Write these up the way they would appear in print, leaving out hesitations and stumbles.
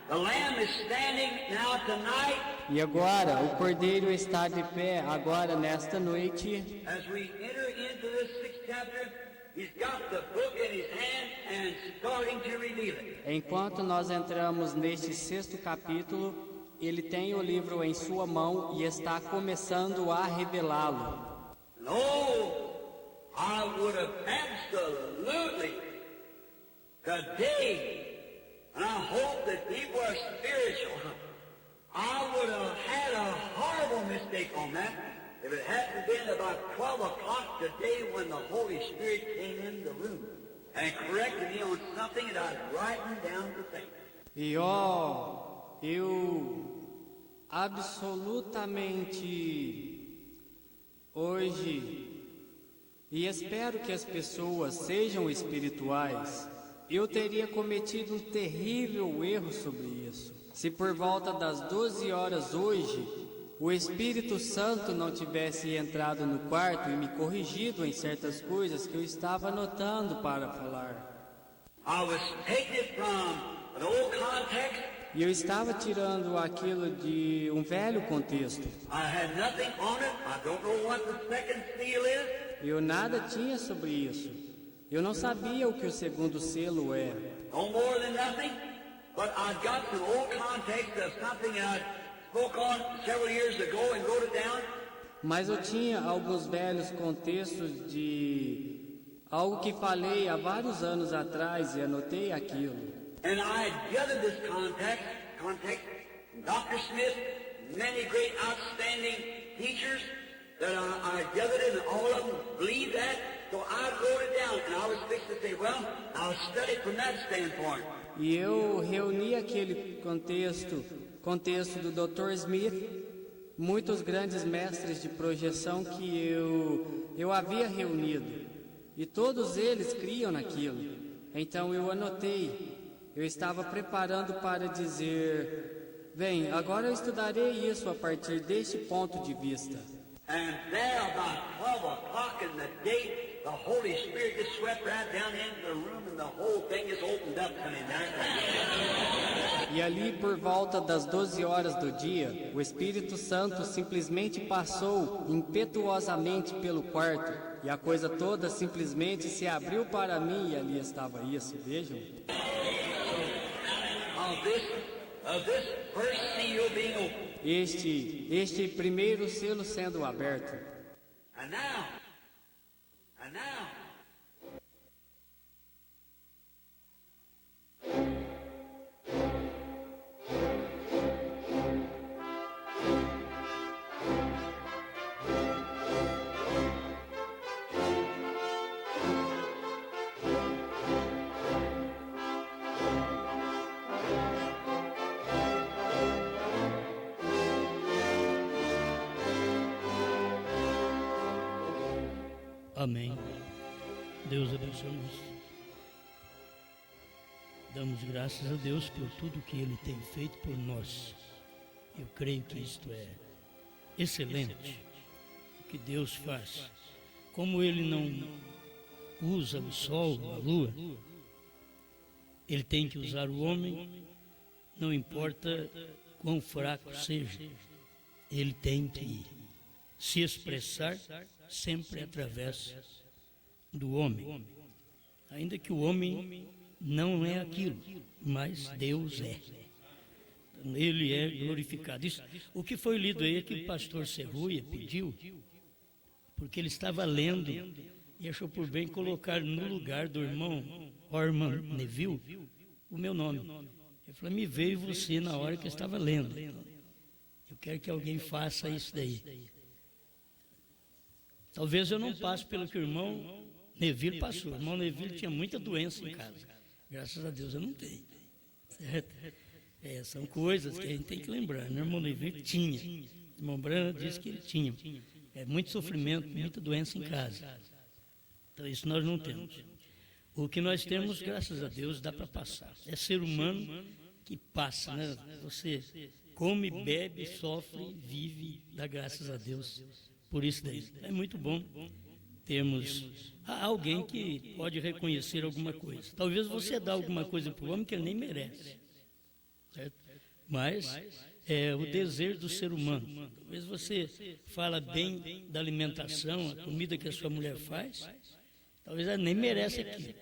the Lamb is standing now tonight. E agora, o Cordeiro está de pé agora nesta noite. As we enter into this 6th chapter, he's got the book in his hand and starting to reveal it. Enquanto nós entramos neste 6º capítulo, ele tem o livro em sua mão e está começando a revelá-lo. And oh, I would have absolutely today, and I hope that people are spiritual, I would have had a horrible mistake on that if it hadn't been about 12 o'clock today when the Holy Spirit came in the room and corrected me on something that I was writing down to think. E eu absolutamente hoje, e espero que as pessoas sejam espirituais, eu teria cometido um terrível erro sobre isso. Se por volta das 12 horas hoje, o Espírito Santo não tivesse entrado no quarto e me corrigido em certas coisas que eu estava anotando para falar. I was taking it from an old context. E eu estava tirando aquilo de um velho contexto. I had nothing on it. I don't know what the second seal is. Eu nada tinha sobre isso. Eu não sabia o que o segundo selo é. No more than nothing. But I've got some old context of something that I spoke on several years ago and wrote it down. Mas eu tinha alguns velhos contextos de algo que falei há vários anos atrás e anotei aquilo. And I had gathered this context from Dr. Smith, many great outstanding teachers that I gathered it, and all of them believed that. So I wrote it down, and I was fixed to say, well, I'll study from that standpoint. E eu reuni aquele contexto do Dr. Smith, muitos grandes mestres de projeção que eu havia reunido. E todos eles criam naquilo. Então eu anotei. Eu estava preparando para dizer, bem, agora eu estudarei isso a partir deste ponto de vista. And there about 12 o'clock in the day, the Holy Spirit just swept right down into the room and the whole thing just opened up to me. E ali por volta das 12 horas do dia, o Espírito Santo simplesmente passou impetuosamente pelo quarto e a coisa toda simplesmente se abriu para mim e ali estava isso, vejam. Of this first seal being opened. Este primeiro selo sendo aberto. And now, Amém. Deus abençoe-nos. Damos graças a Deus por tudo que Ele tem feito por nós. Eu creio que isto é excelente, o que Deus faz. Como Ele não usa o sol, a lua, Ele tem que usar o homem, não importa quão fraco seja. Ele tem que se expressar sempre através do homem. Ainda que o homem não é aquilo, mas Deus é. Ele é glorificado. Isso, o que foi lido aí é que o pastor Serruia pediu, porque ele estava lendo e achou por bem colocar no lugar do irmão Orman Neville o meu nome. Ele falou, me veio você na hora que eu estava lendo. Eu quero que alguém faça isso daí. Talvez eu não passe pelo que o irmão Neville passou. O irmão Neville tinha muita doença em casa. Graças a Deus eu não tenho. Certo? São coisas que a gente tem que lembrar. Meu irmão Neville tinha. O irmão Branham disse que ele tinha. Muito sofrimento, muita doença em casa. Então isso nós não temos. O que nós temos, graças a Deus, dá para passar. É ser humano que passa, né? Você come, bebe, sofre, vive, dá graças a Deus por isso daí. É muito bom termos alguém que pode reconhecer alguma coisa. Talvez você dá alguma coisa para o homem que ele nem merece. certo? Mas é o desejo do ser humano. Talvez você fala bem da alimentação, a comida que a sua mulher faz, talvez ela nem merece aquilo.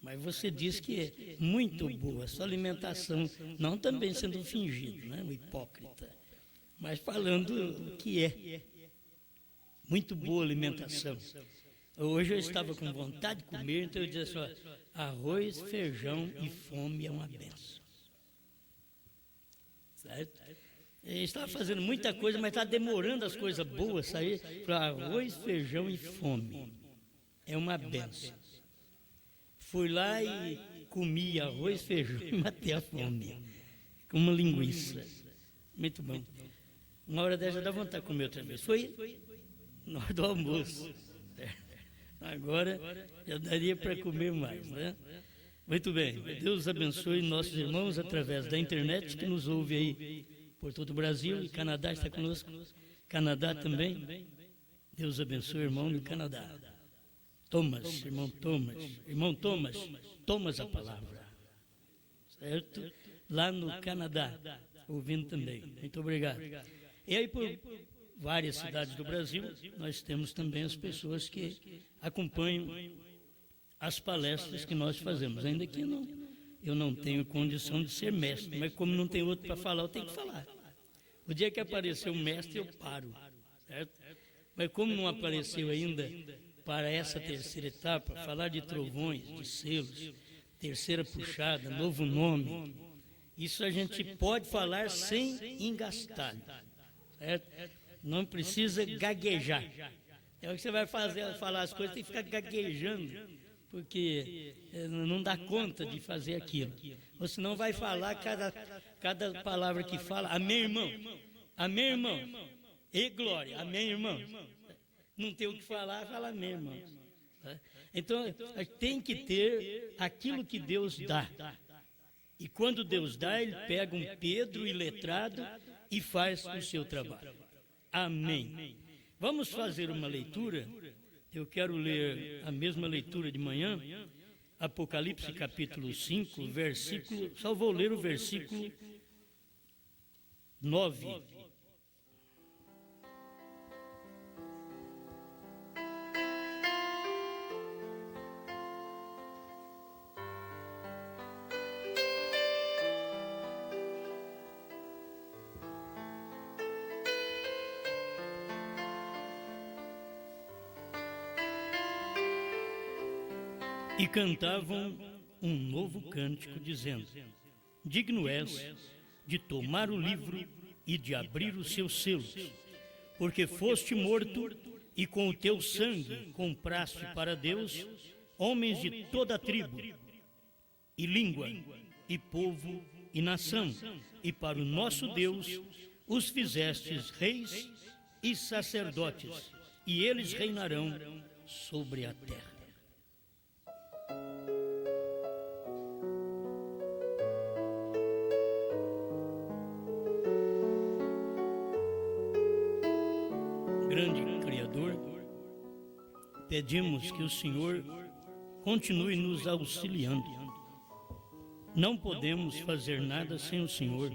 Mas você diz que é muito boa a sua alimentação, não também sendo fingido, né? Um hipócrita, mas falando o que é. Muito boa alimentação. Hoje eu estava com vontade de comer, então eu disse assim, ó, arroz, feijão e fome é uma benção. Certo? Ele estava fazendo muita coisa, mas está demorando as coisas boas sair para arroz, feijão e fome. É uma benção. Fui lá e comi arroz, feijão e matei a fome. Com uma linguiça. Muito bom. Uma hora dessa dá vontade de comer outra vez. Foi na hora do almoço. Agora já daria para comer mais, né? Muito bem. Deus abençoe nossos irmãos através da internet que nos ouve aí por todo o Brasil e Canadá está conosco. Canadá também. Deus abençoe o irmão do Canadá. Thomas, irmão Thomas, Thomas a palavra. Certo? Lá no Canadá, ouvindo também. Muito obrigado. E aí por várias cidades do Brasil, nós temos também as pessoas que acompanham as palestras que nós fazemos. Ainda que eu não tenho condição de ser mestre, mas como não tem outro para falar, eu tenho que falar. O dia que aparecer um mestre, eu paro. Certo? Mas como não apareceu ainda para essa terceira etapa, falar de trovões, de selos, terceira puxada, novo nome, isso a gente pode falar sem engastalho. Certo? Não precisa gaguejar. É o que você vai falar as coisas, tem que ficar gaguejando, porque não dá conta de fazer aquilo. Ou senão vai falar cada palavra que fala, amém, irmão, e glória, amém, irmão. Não tem o que falar, fala amém, irmão. Então, tem que ter aquilo que Deus dá. E quando Deus dá, Ele pega um Pedro iletrado e faz o seu trabalho. Amém. Vamos fazer uma leitura. Eu quero ler a mesma leitura de manhã, Apocalipse capítulo 5, versículo, só vou ler o versículo 9. E cantavam um novo cântico, dizendo: digno és de tomar o livro e de abrir os seus selos, porque foste morto e com o teu sangue compraste para Deus homens de toda a tribo, e língua, e povo, e nação, e para o nosso Deus os fizestes reis e sacerdotes, e eles reinarão sobre a terra. Grande Criador, pedimos que o Senhor continue nos auxiliando. Não podemos fazer nada sem o Senhor.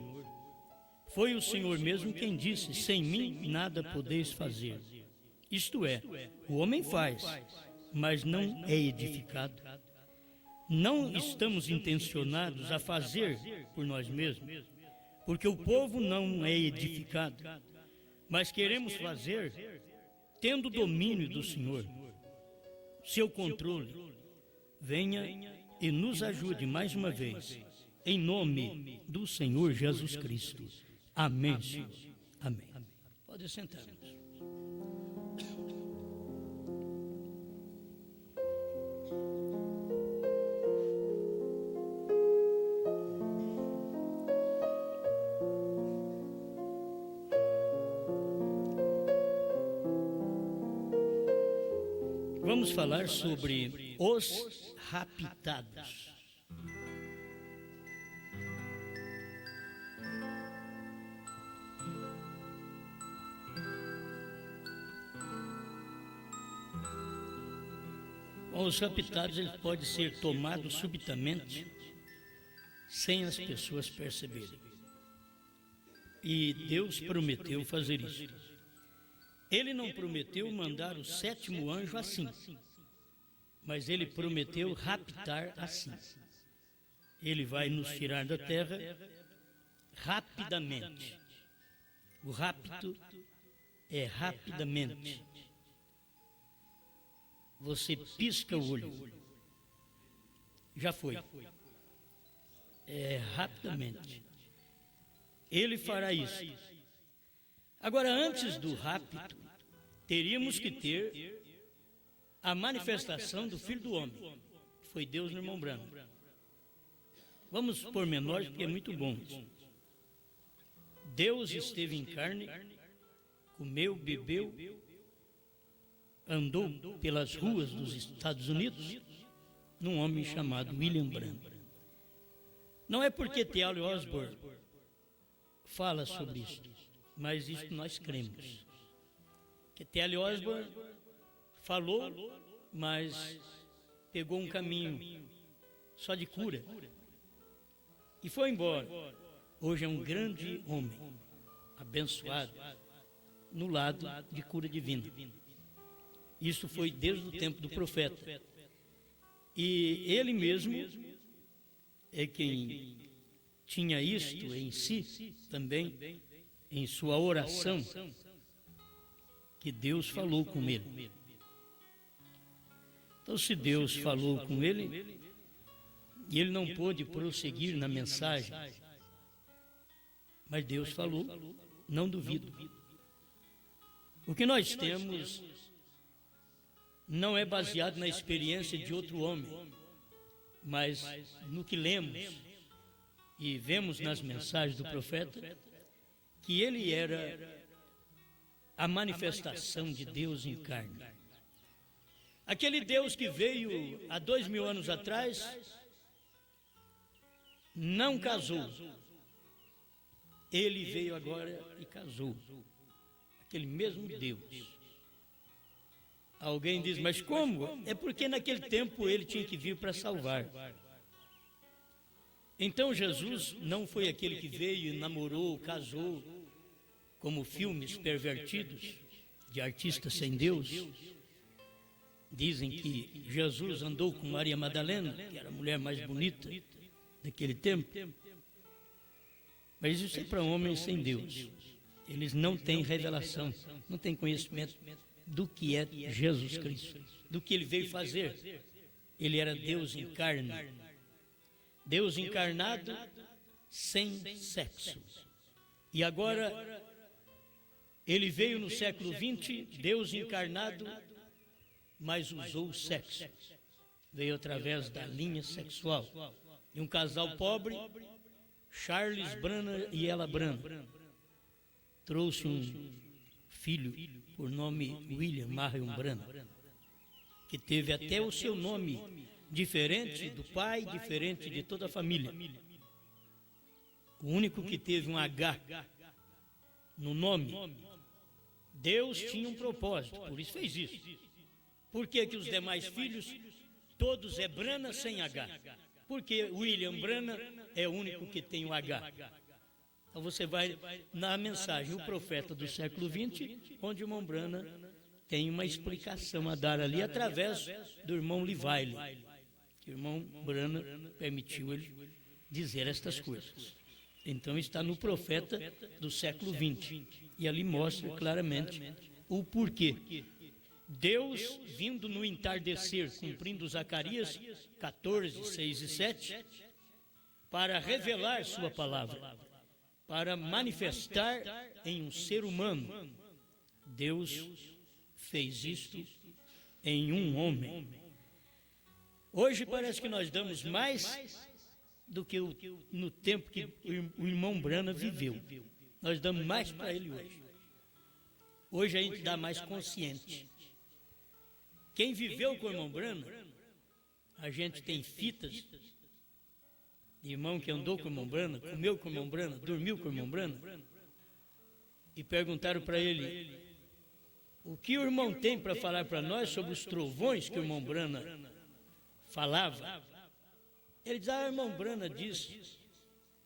Foi o Senhor mesmo quem disse: sem mim nada podeis fazer. Isto é, o homem faz, mas não é edificado. Não estamos intencionados a fazer por nós mesmos, porque o povo não é edificado. Mas queremos fazer tendo domínio do Senhor, seu controle. Venha e nos ajude mais uma vez, em nome do Senhor Jesus Cristo. Amém, Senhor. Amém. Pode sentar. Vamos falar sobre os raptados. Os raptados eles podem ser tomados subitamente, sem as pessoas perceberem. E Deus prometeu fazer isso. Ele não prometeu mandar o 7º anjo assim, mas ele prometeu raptar assim. Ele vai nos tirar da terra rapidamente. O rapto é rapidamente. Você pisca o olho, já foi. É rapidamente. Ele fará isso. Agora, antes do rapto, teríamos que ter a manifestação do Filho do Homem, que foi Deus no irmão Branham. Vamos por menores, porque é muito bom isso. Deus esteve em carne, comeu, bebeu, andou pelas ruas dos Estados Unidos, num homem chamado William Branham. Não é porque T. L. Osborne fala sobre isso, mas isso nós cremos. Que T. L. Osborne falou, mas pegou um caminho só de cura e foi embora. Hoje é um grande homem, abençoado, no lado de cura divina. Isso foi desde o tempo do profeta. E ele mesmo é quem tinha isto em si também, em sua oração, que Deus falou com ele. Então, se Deus falou com ele, e ele não pôde prosseguir na mensagem, mas Deus falou, não duvido. O que nós temos não é baseado na experiência de outro homem, mas no que lemos e vemos nas mensagens do profeta, que ele era a manifestação de Deus em carne. Aquele Deus que veio há 2000 anos atrás, não casou. Ele veio agora e casou. Aquele mesmo Deus. Alguém diz, mas como? É porque naquele tempo ele tinha que vir para salvar. Então Jesus não foi aquele que veio e namorou, casou, como filmes pervertidos de artistas sem Deus. Dizem que Jesus andou com Maria Madalena, que era a mulher mais bonita daquele tempo. Mas isso é para homens sem Deus. Eles não têm revelação, não têm conhecimento do que é Jesus Cristo, do que ele veio fazer. Ele era Deus em carne, Deus encarnado sem sexo. E agora, ele veio no século XX, Deus encarnado, mas usou o sexo. Veio através da linha sexual. De um casal pobre, Charles Branham e Ella Branham. Trouxe um filho por nome William Marion Branham, que teve até o seu nome diferente do pai, diferente de toda a família. O único que teve um H no nome. Deus tinha um propósito, por isso fez isso. Por que que os demais filhos, todos é Branham sem H? Porque William Branham é o único que tem o H. Então você vai na mensagem, o profeta do século XX, onde o irmão Branham tem uma explicação a dar ali através do irmão Livile, que o irmão Branham permitiu ele dizer estas coisas. Então está no profeta do século XX, e ali mostra claramente o porquê. Deus, vindo no entardecer, cumprindo Zacarias 14, 6 e 7, para revelar sua palavra, para manifestar em um ser humano. Deus fez isto em um homem. Hoje parece que nós damos mais do que no tempo que o irmão Branham viveu. Nós damos mais para ele hoje. Hoje a gente dá mais consciente. Quem viveu com o irmão Branham, a gente tem fitas de irmão que andou com o irmão Branham, comeu com o irmão Branham, dormiu com o irmão Branham, e perguntaram para ele o que o irmão tem para falar para nós sobre os trovões que o irmão Branham falava. Ele diz, o irmão Branham disse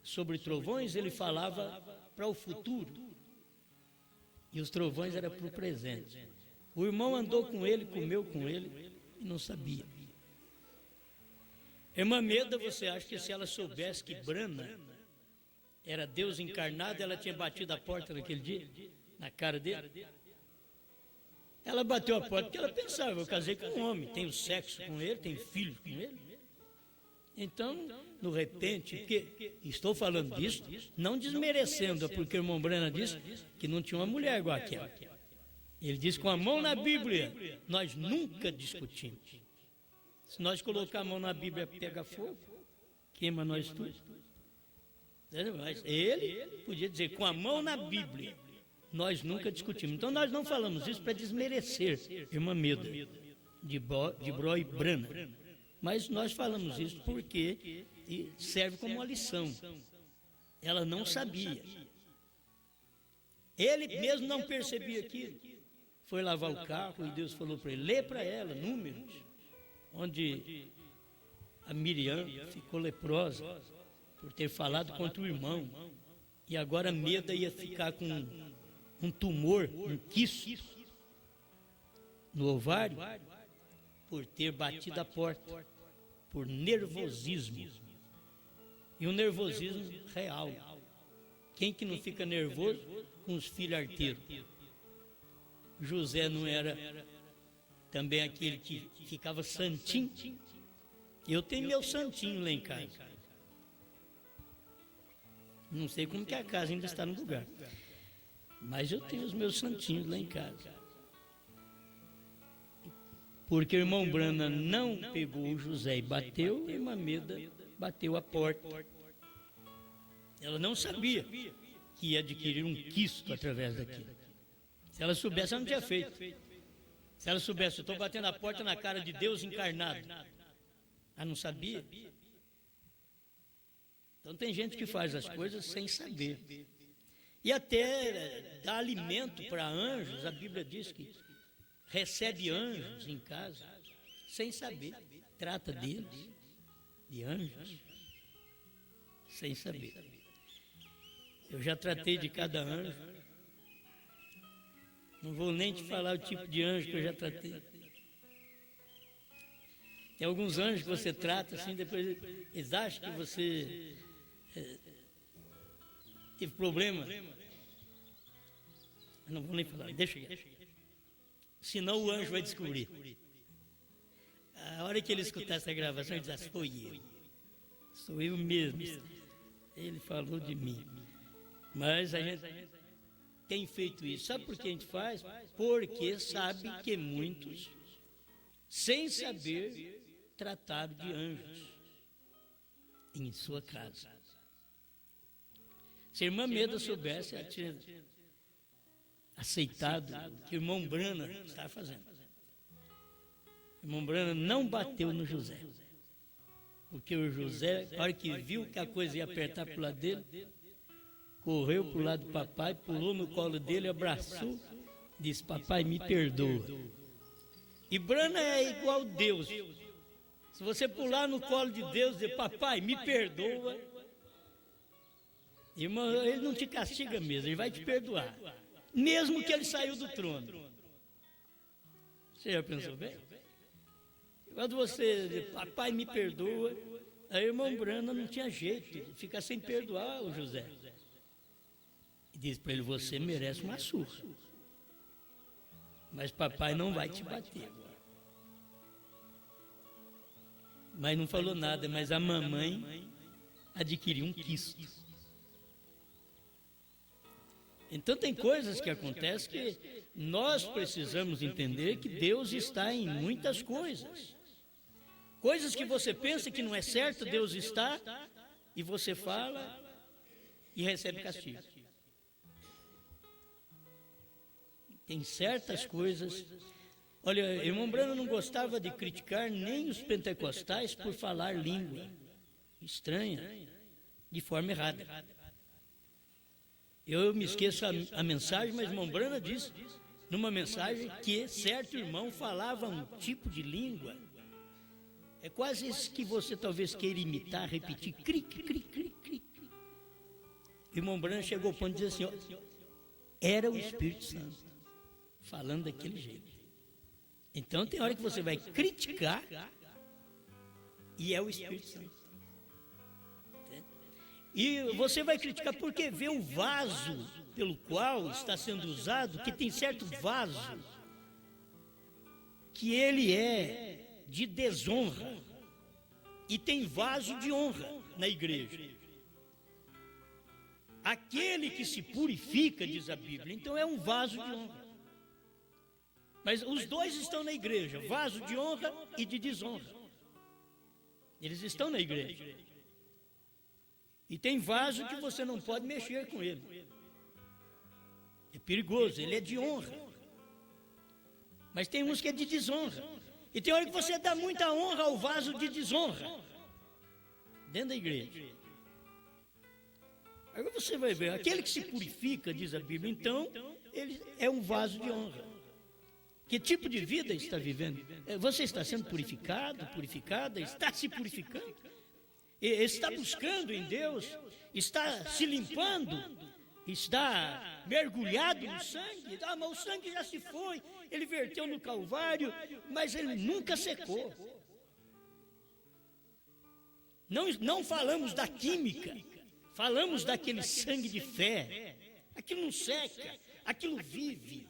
sobre trovões, ele falava para o futuro. E os trovões eram para o presente. O irmão andou com ele, comeu com ele e não sabia. Irmã Meda, você acha que se ela soubesse que Brana era Deus encarnado, ela tinha batido a porta naquele dia, na cara dele? Ela bateu a porta porque ela pensava, eu casei com um homem, tenho sexo com ele, tenho filhos com ele. Então, no repente, porque estou falando disso, não desmerecendo, porque o irmão Brana disse que não tinha uma mulher igual aquela. Ele disse com a mão na Bíblia, nós nunca discutimos. Se nós colocar a mão na Bíblia, pega fogo, queima nós tudo. Mas ele podia dizer, com a mão na Bíblia, nós nunca discutimos. Então nós não falamos isso para desmerecer irmã Meda, de Bro e Brana. Mas nós falamos isso porque serve como uma lição. Ela não sabia. Ele mesmo não percebia aquilo. Foi lavar o carro e Deus falou para ele, lê para ela Números, onde a Miriam ficou leprosa por ter falado contra o irmão. E agora Meda ia ficar com um tumor, um quisto no ovário, por ter batido a porta, por nervosismo. E um nervosismo real. Quem que não fica nervoso com os filhos arteiros? José não era também aquele que ficava santinho? Eu tenho meu santinho lá em casa. Não sei como que a casa ainda está no lugar, mas eu tenho os meus santinhos lá em casa. Porque o irmão Brana não pegou o José e bateu, e a irmã Meda bateu a porta. Ela não sabia que ia adquirir um quisto através daquilo. Se ela soubesse, ela não tinha feito. Se ela soubesse, eu estou batendo a porta na cara de Deus encarnado. Ela não sabia. Então tem gente que faz as coisas sem saber. E até dá alimento para anjos, a Bíblia diz que recebe anjos em casa, sem saber. Trata deles, de anjos, sem saber. Eu já tratei de cada anjo. Não vou nem te falar o tipo de anjo que eu já tratei. Tem alguns anjos que você trata assim, depois eles acham que você teve problema. Eu não vou nem falar, deixa aí. Senão o anjo vai descobrir. A hora que ele escutar essa gravação, ele diz assim, foi eu. Sou eu mesmo. Ele falou de mim. Mas a gente tem feito isso. Sabe por que a gente faz? Porque sabe que muitos, sem saber, trataram de anjos em sua casa. Se a irmã Meda soubesse, ela tinha aceitado o que o irmão Brana estava fazendo. O irmão Brana não bateu no José. Porque o José, na hora que viu que a coisa ia apertar para o lado dele, correu para o lado do papai, pulou no colo dele, abraçou, disse, papai, me perdoa. E Brana é igual Deus. Se você pular no colo de Deus e dizer, papai, me perdoa, irmão, ele não te castiga mesmo, ele vai te perdoar. Mesmo que ele saiu do trono. Você já pensou bem? Quando você diz, papai, me perdoa, a irmã Brana não tinha jeito de ficar sem perdoar o José. E diz para ele, você merece uma surra. Mas papai não vai te bater agora. Mas não falou nada, mas a mamãe adquiriu um quisto. Então tem coisas que acontecem que nós precisamos entender que Deus está em muitas coisas. Coisas que você pensa que não é certo, Deus está, e você fala e recebe castigo. Tem certas coisas. Olha, irmão Brana não gostava de criticar nem os pentecostais por falar língua estranha, de forma errada. Eu me esqueço a mensagem, mas irmão Brana disse numa mensagem que certo irmão falava um tipo de língua. É quase isso que você talvez queira imitar, repetir, cri, cri, cri, cri, cri. irmão Branham chegou ao ponto de dizer assim, ó, era o Espírito Santo, falando daquele jeito. Então tem hora que você vai criticar, e é o Espírito Santo. E você vai criticar porque vê o vaso pelo qual está sendo usado, que tem certo vaso, que ele é de desonra, e tem vaso de honra na igreja. Aquele que se purifica, diz a Bíblia, então é um vaso de honra. Mas os dois estão na igreja, vaso de honra e de desonra. Eles estão na igreja. E tem vaso que você não pode mexer com ele. É perigoso, ele é de honra. Mas tem uns que é de desonra. E tem hora que você dá muita honra ao vaso de desonra dentro da igreja. Agora você vai ver, aquele que se purifica, diz a Bíblia, então, ele é um vaso de honra. Que tipo de vida está vivendo? Você está sendo purificado, purificada? Está se purificando? Está buscando em Deus? Está se limpando? Está mergulhado no sangue? Ah, mas o sangue já se foi, ele verteu no Calvário, mas ele nunca secou. Não falamos da química, falamos daquele sangue de fé. Aquilo não seca, aquilo vive.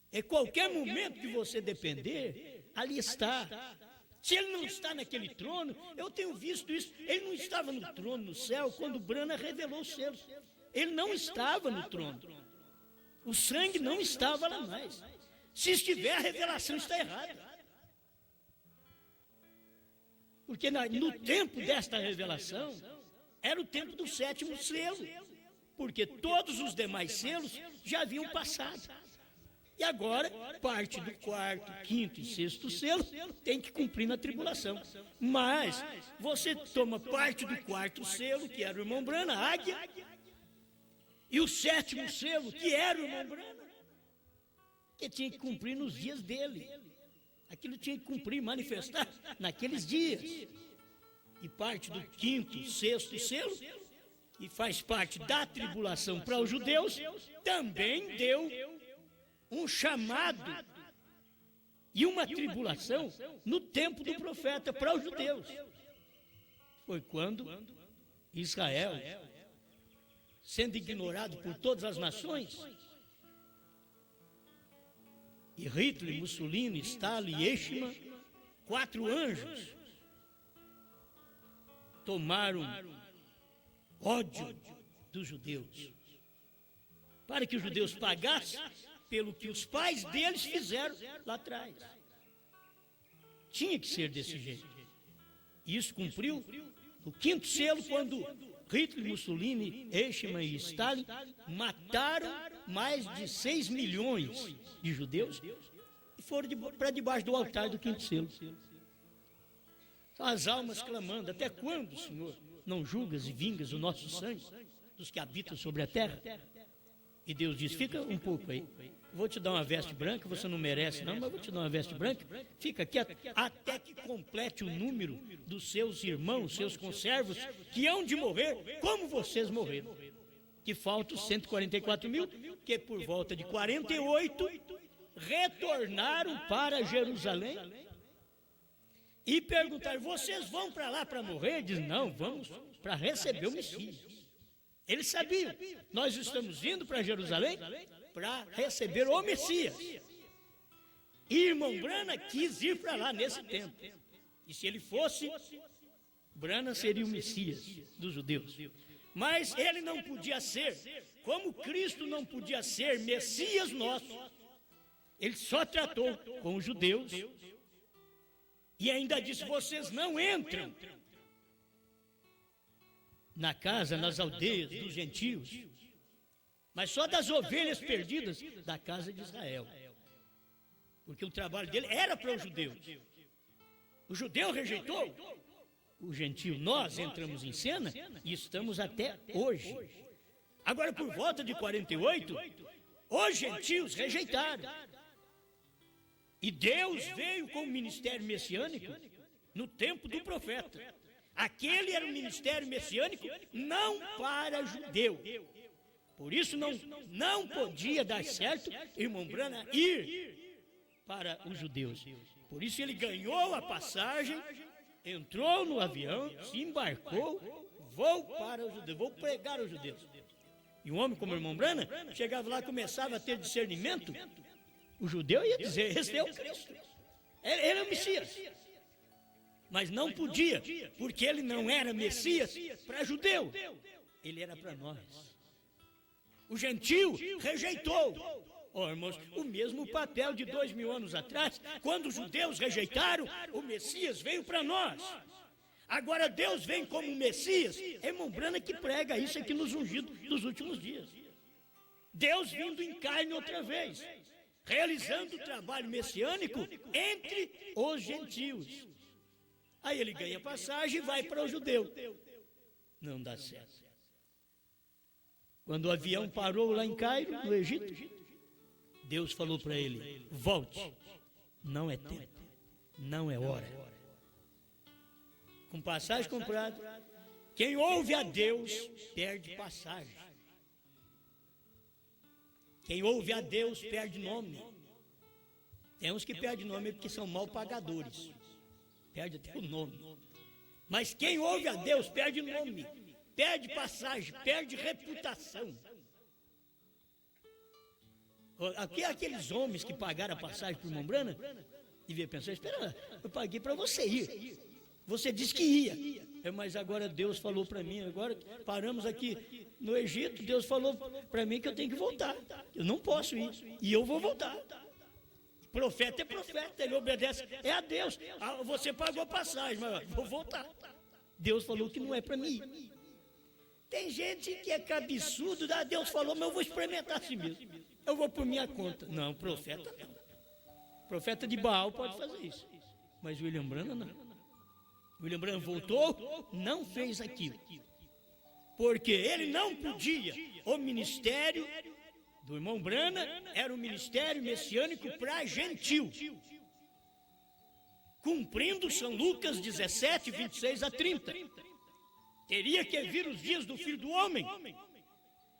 É qualquer momento que você depender, ali está. Se ele não está naquele trono, eu tenho visto isso, ele não estava no trono no céu quando Branham revelou os seus. Ele não estava no trono. O sangue não estava lá mais. Se estiver, a revelação está errada. Porque no tempo desta revelação, era o tempo do 7º selo. Porque todos os demais selos já haviam passado. E agora, parte do 4º, 5º e 6º selo tem que cumprir na tribulação. Mas você toma parte do 4º selo, que era o irmão Branham, a águia, e o 7º selo, que era o irmão Branham, que tinha que cumprir nos dias dele. Aquilo tinha que cumprir, manifestar naqueles dias. E parte do 5º, 6º selo, que faz parte da tribulação para os judeus, também deu um chamado e uma tribulação no tempo do profeta para os judeus. Foi quando Israel, sendo ignorado por todas as nações, e Hitler, Mussolini, Stalin e Eichmann, 4 anjos, tomaram ódio dos judeus, para que os judeus pagassem pelo que os pais deles fizeram lá atrás. Tinha que ser desse jeito. E isso cumpriu no 5º selo, quando Hitler, Mussolini, Eichmann e Stalin mataram mais de 6 milhões de judeus e foram para debaixo do altar do 5º selo. As almas clamando: até quando, Senhor, não julgas e vingas o nosso sangue dos que habitam sobre a terra? E Deus diz: fica um pouco aí, vou te dar uma veste branca, você não merece não, mas vou te dar uma veste branca, fica aqui até que complete o número dos seus irmãos, seus conservos, que hão de morrer como vocês morreram. Que faltam 144 mil, que por volta de 48 retornaram para Jerusalém e perguntaram: vocês vão para lá para morrer? Diz: não, vamos para receber o Messias. Eles sabiam, nós estamos indo para Jerusalém para receber o Messias. E irmão Branham quis ir para lá nesse tempo. E se ele fosse, Branham seria o Messias dos judeus. Mas ele não podia ser, como Cristo não podia ser Messias nosso. Ele só tratou com os judeus e ainda disse: vocês não entram na casa, nas aldeias dos gentios, mas só das ovelhas perdidas da casa de Israel. Porque o trabalho dele era para os judeus. O judeu rejeitou o gentio. Nós entramos em cena e estamos até hoje. Agora, por volta de 48, os gentios rejeitaram. E Deus veio com o ministério messiânico no tempo do profeta. Aquele era um ministério messiânico não para judeu. Por isso não podia dar certo, irmão Branham, ir para os judeus. Por isso ele ganhou a passagem, entrou no avião, se embarcou, vou para os judeus, vou pregar aos judeus. E um homem como o irmão Branham chegava lá e começava a ter discernimento, o judeu ia dizer, esse é o Cristo, ele é o Messias. Mas não podia, porque ele não era Messias para judeu, ele era para nós. O gentio rejeitou. Oh, irmãos, o mesmo papel de 2000 anos atrás, quando os judeus rejeitaram, o Messias veio para nós. Agora Deus vem como Messias. É irmão Branham que prega isso aqui nos ungidos dos últimos dias. Deus vindo em carne outra vez, realizando o trabalho messiânico entre os gentios. Aí ele ganha passagem e vai para o judeu. Não dá certo. Quando o avião parou lá em Cairo, no Egito, Deus falou para ele, volte, não é tempo, não é hora. Com passagem comprada, quem ouve a Deus, perde passagem. Quem ouve a Deus, perde nome. Tem uns que perdem nome porque são mal pagadores. Perde até o nome. Mas quem ouve a Deus, perde nome. Perde passagem, perde reputação. Aqui aqueles homens que pagaram a passagem para o irmão Branham, devia pensar, espera, eu paguei para você ir. Você disse que ia. Mas agora Deus falou para mim, agora paramos aqui no Egito, Deus falou para mim que eu tenho que voltar. Eu não posso ir, e eu vou voltar. Profeta é profeta, ele obedece, é a Deus. Você pagou a passagem, mas eu vou voltar. Deus falou que não é para mim. Tem gente que é cabeçudo, Deus falou, mas eu vou experimentar assim mesmo. Eu vou por minha conta. Não, profeta não. Profeta de Baal pode fazer isso. Mas William Branham não. William Branham voltou, não fez aquilo. Porque ele não podia. O ministério do irmão Branham era um ministério messiânico para gentil. Cumprindo São Lucas 17, 26 a 30. Teria que vir os dias do Filho do Homem.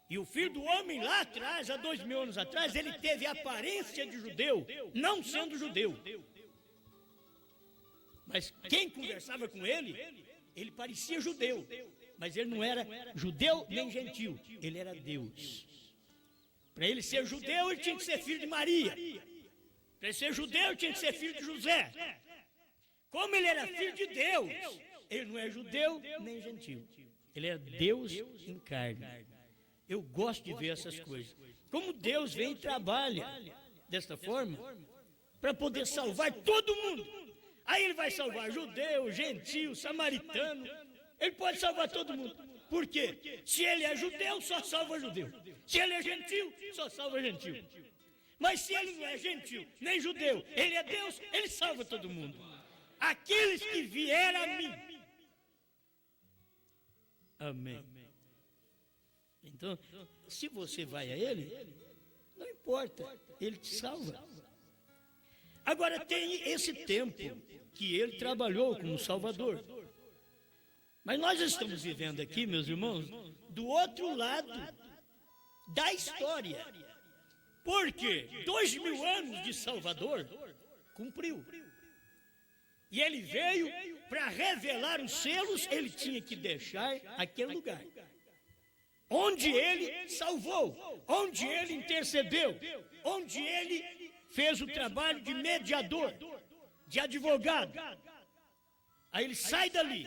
E o Filho do Homem lá atrás, há 2000 anos atrás, ele teve a aparência de judeu, não sendo judeu. Mas quem conversava com ele, ele parecia judeu. Mas ele não era judeu nem gentil, ele era Deus. Para ele ser judeu, ele tinha que ser filho de Maria. Para ele ser judeu, ele tinha que ser filho de José. Como ele era filho de Deus, ele não é judeu nem gentil. Ele é Deus em carne. Eu gosto de ver essas coisas. Como Deus vem e trabalha desta forma para poder salvar todo mundo. Aí ele vai salvar judeu, gentil, samaritano. Ele pode salvar todo mundo. Por quê? Se ele é judeu, só salva judeu. Se ele é gentil, só salva gentil. Mas se ele não é gentil, nem judeu, ele é Deus, ele salva todo mundo. Aqueles que vieram a mim. Amém. Então, se você vai a ele, não importa, ele te salva. Agora tem esse tempo que ele trabalhou como Salvador. Mas nós estamos vivendo aqui, meus irmãos, do outro lado da história. Porque 2000 anos de Salvador cumpriu. E ele veio para revelar os selos, ele tinha que deixar aquele lugar. Onde ele salvou, onde ele intercedeu, onde ele fez o trabalho de mediador, de advogado. Aí ele sai dali.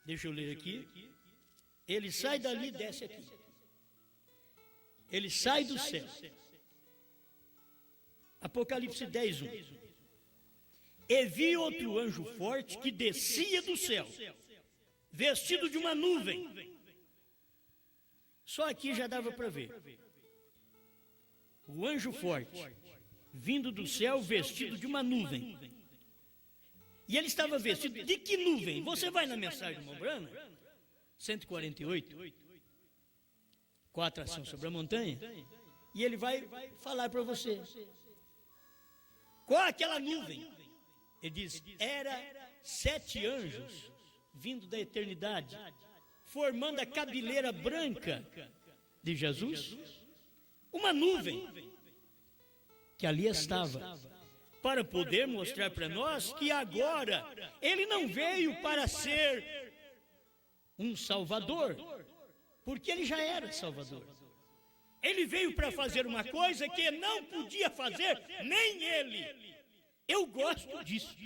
Deixa eu ler aqui. Ele sai dali e desce aqui. Ele sai do céu. Apocalipse 10, 1. E vi outro anjo forte que descia do céu, vestido de uma nuvem. Só aqui já dava para ver. O anjo forte, vindo do céu, vestido de uma nuvem. E ele estava vestido de que nuvem? Você vai na mensagem do irmão Branham, 148, com a atração sobre a montanha, e ele vai falar para você. Qual aquela nuvem? Ele diz, era 7 anjos vindo da eternidade, formando a cabeleira branca de Jesus, uma nuvem que ali estava, para poder mostrar para nós que agora ele não veio para ser um salvador, porque ele já era salvador. Ele veio para fazer uma coisa que não podia fazer nem ele. Eu gosto disso.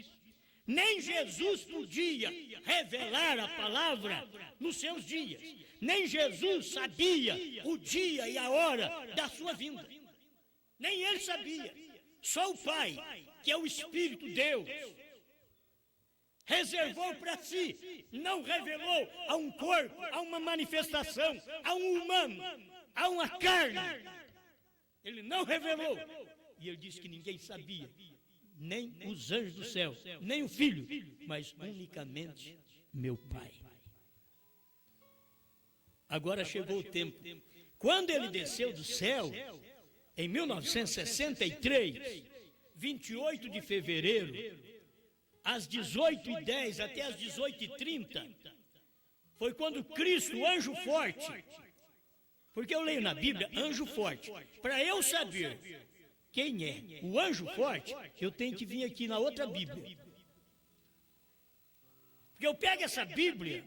Nem Jesus podia revelar a palavra nos seus dias. Nem Jesus sabia o dia e a hora da sua vinda. Nem ele sabia. Só o Pai, que é o Espírito Deus, reservou para si, não revelou a um corpo, a uma manifestação, a um humano, a uma carne. Ele não revelou. E ele disse que ninguém sabia, nem os anjos do céu, nem o Filho, mas unicamente meu Pai. Agora chegou o tempo. Quando ele desceu do céu, em 1963, 28 de fevereiro, às 18h10 até às 18h30, foi quando Cristo, o anjo forte, porque eu leio na Bíblia anjo forte, para eu saber quem é o anjo forte, eu tenho que vir aqui na outra Bíblia. Porque eu pego essa Bíblia,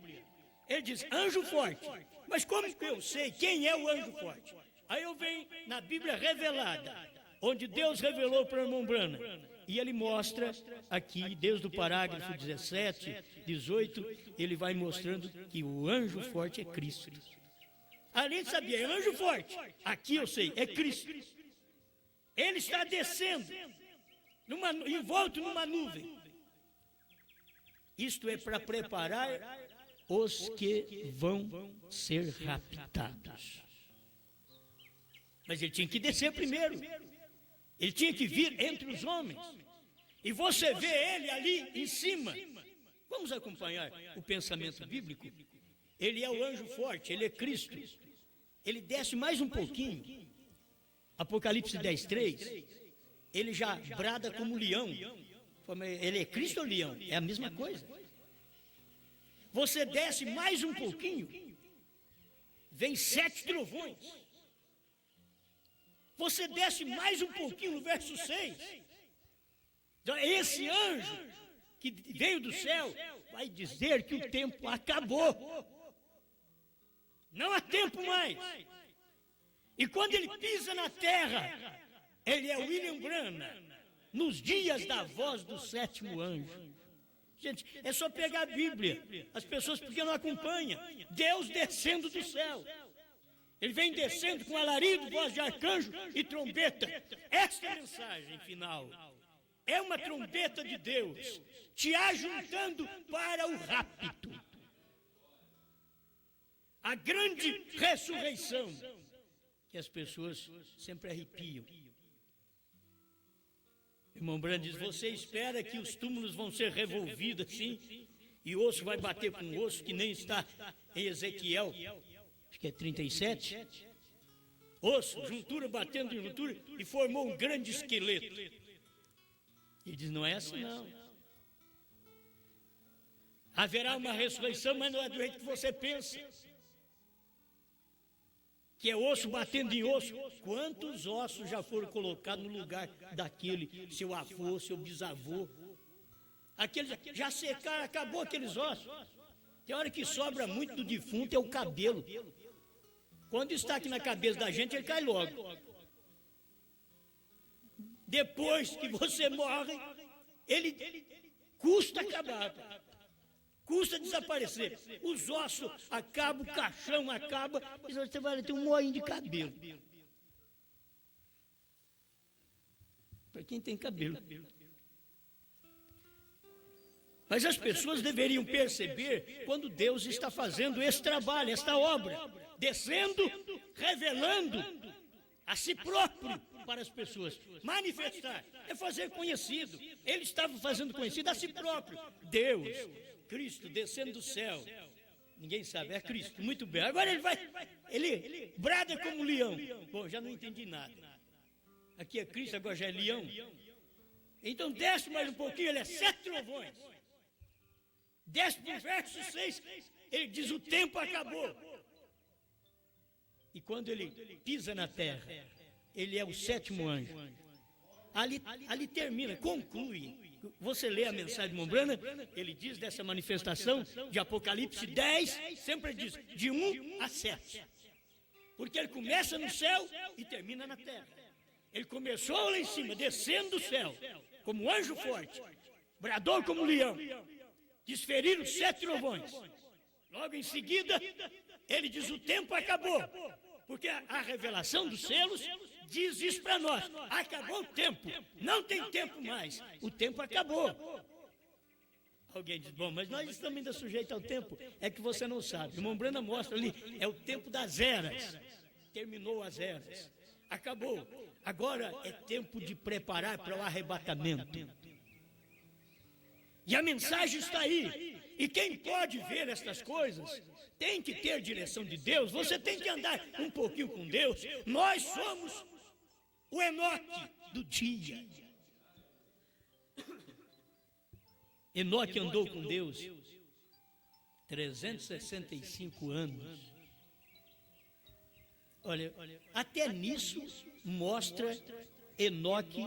ele diz anjo forte, mas como que eu sei quem é o anjo forte? Aí eu venho na Bíblia revelada, onde Deus revelou para o irmão Branham, e ele mostra aqui, desde o parágrafo 17, 18, ele vai mostrando que o anjo forte é Cristo. Ali ele sabia, é anjo forte, aqui eu sei, é Cristo. Ele está descendo, envolto numa nuvem. Isto é para preparar os que vão ser raptados. Mas ele tinha que descer primeiro. Ele tinha que vir entre os homens. E você vê ele ali em cima. Vamos acompanhar o pensamento bíblico. Ele é o anjo forte, ele é Cristo. Ele desce mais um pouquinho. Apocalipse 10:3. Ele já brada como leão. Ele é Cristo ou leão? É a mesma coisa. Você desce mais um pouquinho, vem 7 trovões. Você desce mais um pouquinho no verso 6. Esse anjo que veio do céu vai dizer que o tempo acabou. Não há tempo mais. E quando ele pisa na terra, ele é William Branham, nos dias da voz do 7º anjo. Gente, é só pegar a Bíblia. As pessoas porque não acompanham. Deus descendo do céu. Ele vem descendo com alarido, voz de arcanjo e trombeta. Esta é a mensagem final. É uma trombeta de Deus te ajuntando para o rapto. A grande ressurreição que as pessoas sempre arrepiam. Irmão Branham diz, você espera que os túmulos vão ser revolvidos assim, e osso vai bater com osso, que nem está em Ezequiel, acho que é 37. Osso, juntura batendo em juntura, e formou um grande esqueleto. Ele diz, não é assim não. Haverá uma ressurreição, mas não é do jeito que você pensa. Que é osso batendo em osso. Quantos ossos já foram colocados no lugar daquele, seu avô, seu bisavô? Aqueles já secaram, acabou aqueles ossos. Tem hora que sobra muito do defunto, é o cabelo. Quando está aqui na cabeça da gente, ele cai logo. Depois que você morre, ele custa acabar. Custa desaparecer. Os ossos acabam, o caixão acaba, e você vai ter um moinho de cabelo. Para quem tem cabelo. Mas as pessoas deveriam perceber quando Deus está fazendo esse trabalho, esta obra, descendo, revelando a si próprio para as pessoas. Manifestar é fazer conhecido. Ele estava fazendo conhecido a si próprio. Deus, Cristo descendo do céu. Ninguém sabe, é Cristo. Muito bem. Agora ele brada como leão. Bom, já não entendi nada. Aqui é Cristo, agora já é leão. Então desce mais um pouquinho, ele é 7 trovões. Desce para o verso 6, ele diz: o tempo acabou. E quando ele pisa na terra, ele é o 7º anjo. Ali termina, conclui. Você lê a mensagem de Mombrana, ele diz dessa manifestação de Apocalipse 10, sempre diz de 1 a 7. Porque ele começa no céu e termina na terra. Ele começou lá em cima, descendo do céu, como anjo forte, bradou como leão, desferiram 7 trovões. Logo em seguida, ele diz: o tempo acabou. Porque a revelação dos selos diz isso para nós: acabou o tempo, não tem tempo mais, o tempo acabou. Alguém diz: bom, mas nós estamos ainda sujeitos ao tempo. É que você não sabe. O Mombrana mostra ali, é o tempo das eras. Terminou as eras, acabou. Agora é tempo de preparar para o arrebatamento. E a mensagem está aí. E quem pode ver estas coisas tem que ter direção de Deus. Você tem que andar um pouquinho com Deus. Nós somos o Enoque do dia. Enoque andou com Deus 365 anos. Olha, até nisso mostra Enoque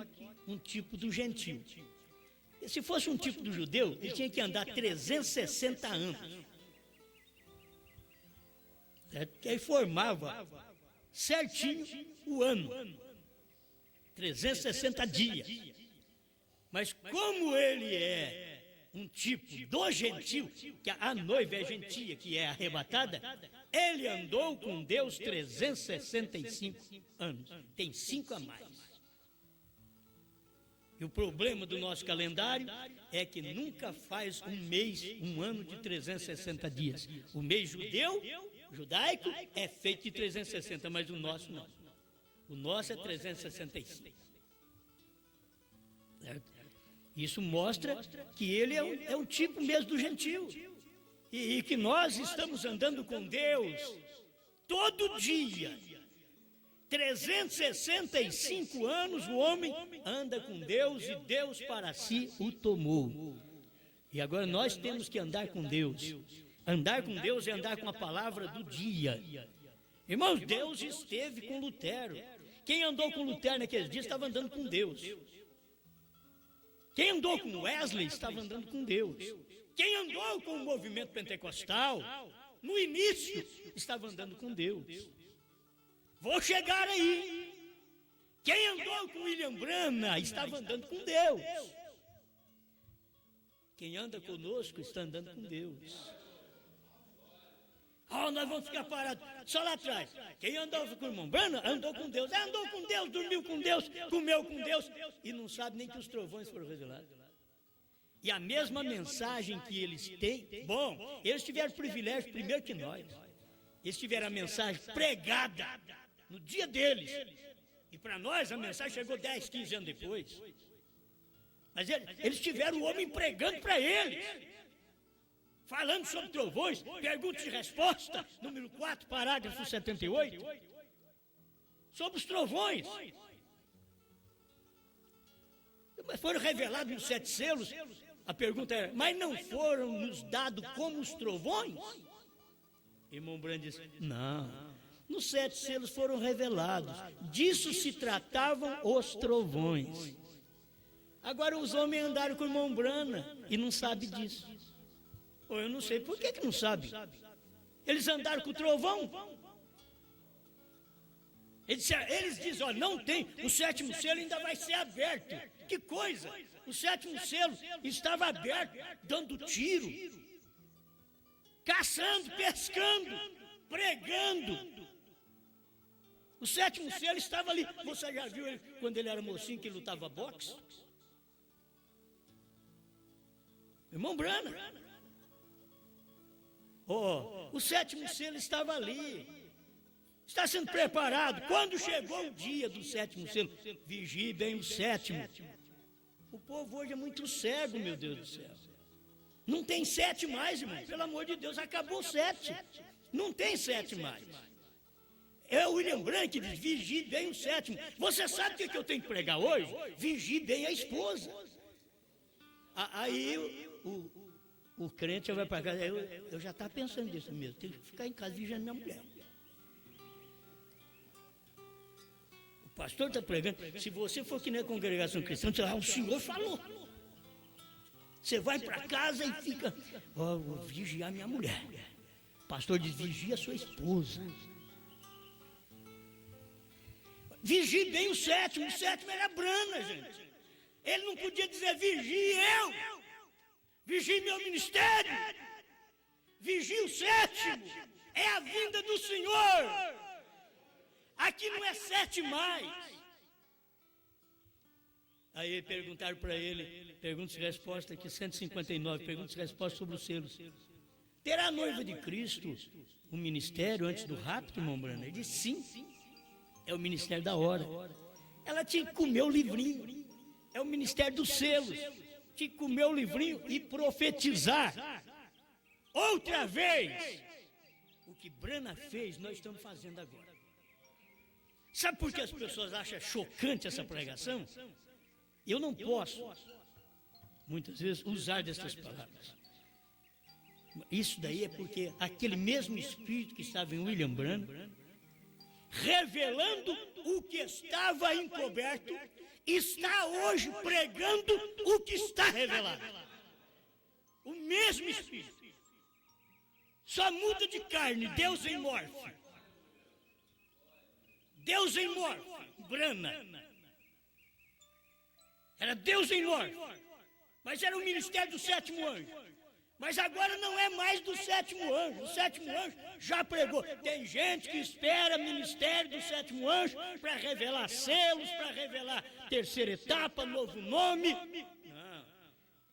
um tipo do gentil. Se fosse um tipo do judeu, ele tinha que andar 360 anos. Certo? Que aí formava certinho o ano. 360 dias. Mas como ele é um tipo do gentil, que a noiva é gentia, que é arrebatada, ele andou com Deus 365 anos. Tem 5 a mais. E o problema do nosso calendário é que nunca faz um mês, um ano de 360 dias. O mês judaico, é feito de 360, mas o nosso não. O nosso é 365. Certo? Isso mostra que ele é um tipo mesmo do gentil. E que nós estamos andando com Deus todo dia. 365 anos o homem anda com Deus e Deus para si o tomou. E agora nós temos que andar com Deus. Andar com Deus é andar com a palavra do dia. Irmãos, Deus esteve com Lutero. Quem andou com Lutero naqueles dias estava andando com Deus. Quem andou com Wesley estava andando com Deus. Quem andou com o movimento pentecostal, no início, estava andando com Deus. Vou chegar aí. Quem andou com William Branham estava andando com Deus. Quem anda conosco está andando com Deus. Nós vamos ficar parados só lá atrás. Quem andou com o irmão Branham andou com Deus. Andou com Deus, dormiu com Deus, comeu com Deus e não sabe nem que os trovões foram revelados. E a mesma mensagem que eles têm, bom, eles tiveram privilégio primeiro que nós. Eles tiveram a mensagem pregada no dia deles. E para nós a mensagem chegou 10, 15 anos depois. Mas eles tiveram o homem pregando para eles. Falando sobre trovões, perguntas e resposta, número 4, parágrafo 78. Sobre os trovões. Mas foram revelados nos 7 selos. A pergunta era: mas não foram nos dados como os trovões? Irmão Branham disse: não, nos 7 selos foram revelados. Disso se tratavam os trovões. Agora os homens andaram com o irmão Branham e não sabem disso. Ou eu não sei, por que não sabe? Eles andaram com o trovão. Eles dizem: olha, não tem, o 7º selo ainda vai ser aberto. Que coisa! O 7º selo estava aberto, dando tiro, caçando, pescando, pregando. O 7º selo estava ali. Você já viu ele quando ele era mocinho, que ele lutava boxe? Irmão Branham. O 7º selo estava ali. Está sendo preparado. Quando chegou o dia do 7º selo, vigie bem o 7º. O povo hoje é muito cego, meu Deus do céu. Não tem 7 mais, irmão. Pelo amor de Deus, acabou o 7. Não tem 7 mais. É o William Branham que diz: vigie bem o 7º. Você sabe o que eu tenho que pregar hoje? Vigie bem a esposa. Aí o crente vai para casa, eu já estava pensando nisso mesmo, tenho que ficar em casa vigiando minha mulher. O pastor está pregando, se você for aqui na congregação cristã, você o Senhor falou. Você vai para casa e fica, vou vigiar minha mulher. O pastor diz, vigia a sua esposa. Vigie bem o sétimo era Brana, gente. Ele não podia dizer, vigie eu, vigie meu ministério, vigie o sétimo, é a vinda do Senhor. Aqui não é 7 mais. Aí perguntaram para ele, perguntas e respostas aqui, 159, perguntas e respostas sobre os selos. Terá a noiva de Cristo um ministério antes do rapto, irmão Brana? Ele disse sim, é o ministério da hora. Ela tinha que comer o livrinho, é o ministério dos selos. Tinha que comer o livrinho e profetizar. Outra vez, o que Brana fez, nós estamos fazendo agora. Sabe por que as pessoas acham chocante essa pregação? Eu não posso, muitas vezes, usar dessas palavras. Isso daí é porque aquele mesmo Espírito que estava em William Branham, revelando o que estava encoberto, está hoje pregando o que está revelado. O mesmo Espírito. Só muda de carne, Deus em morfe. Deus em morfe, Brana. Era Deus em nós, mas era o ministério do 7º anjo. Mas agora não é mais do 7º anjo, o 7º anjo já pregou. Tem gente que espera ministério do 7º anjo para revelar selos, para revelar terceira etapa, novo nome. Não,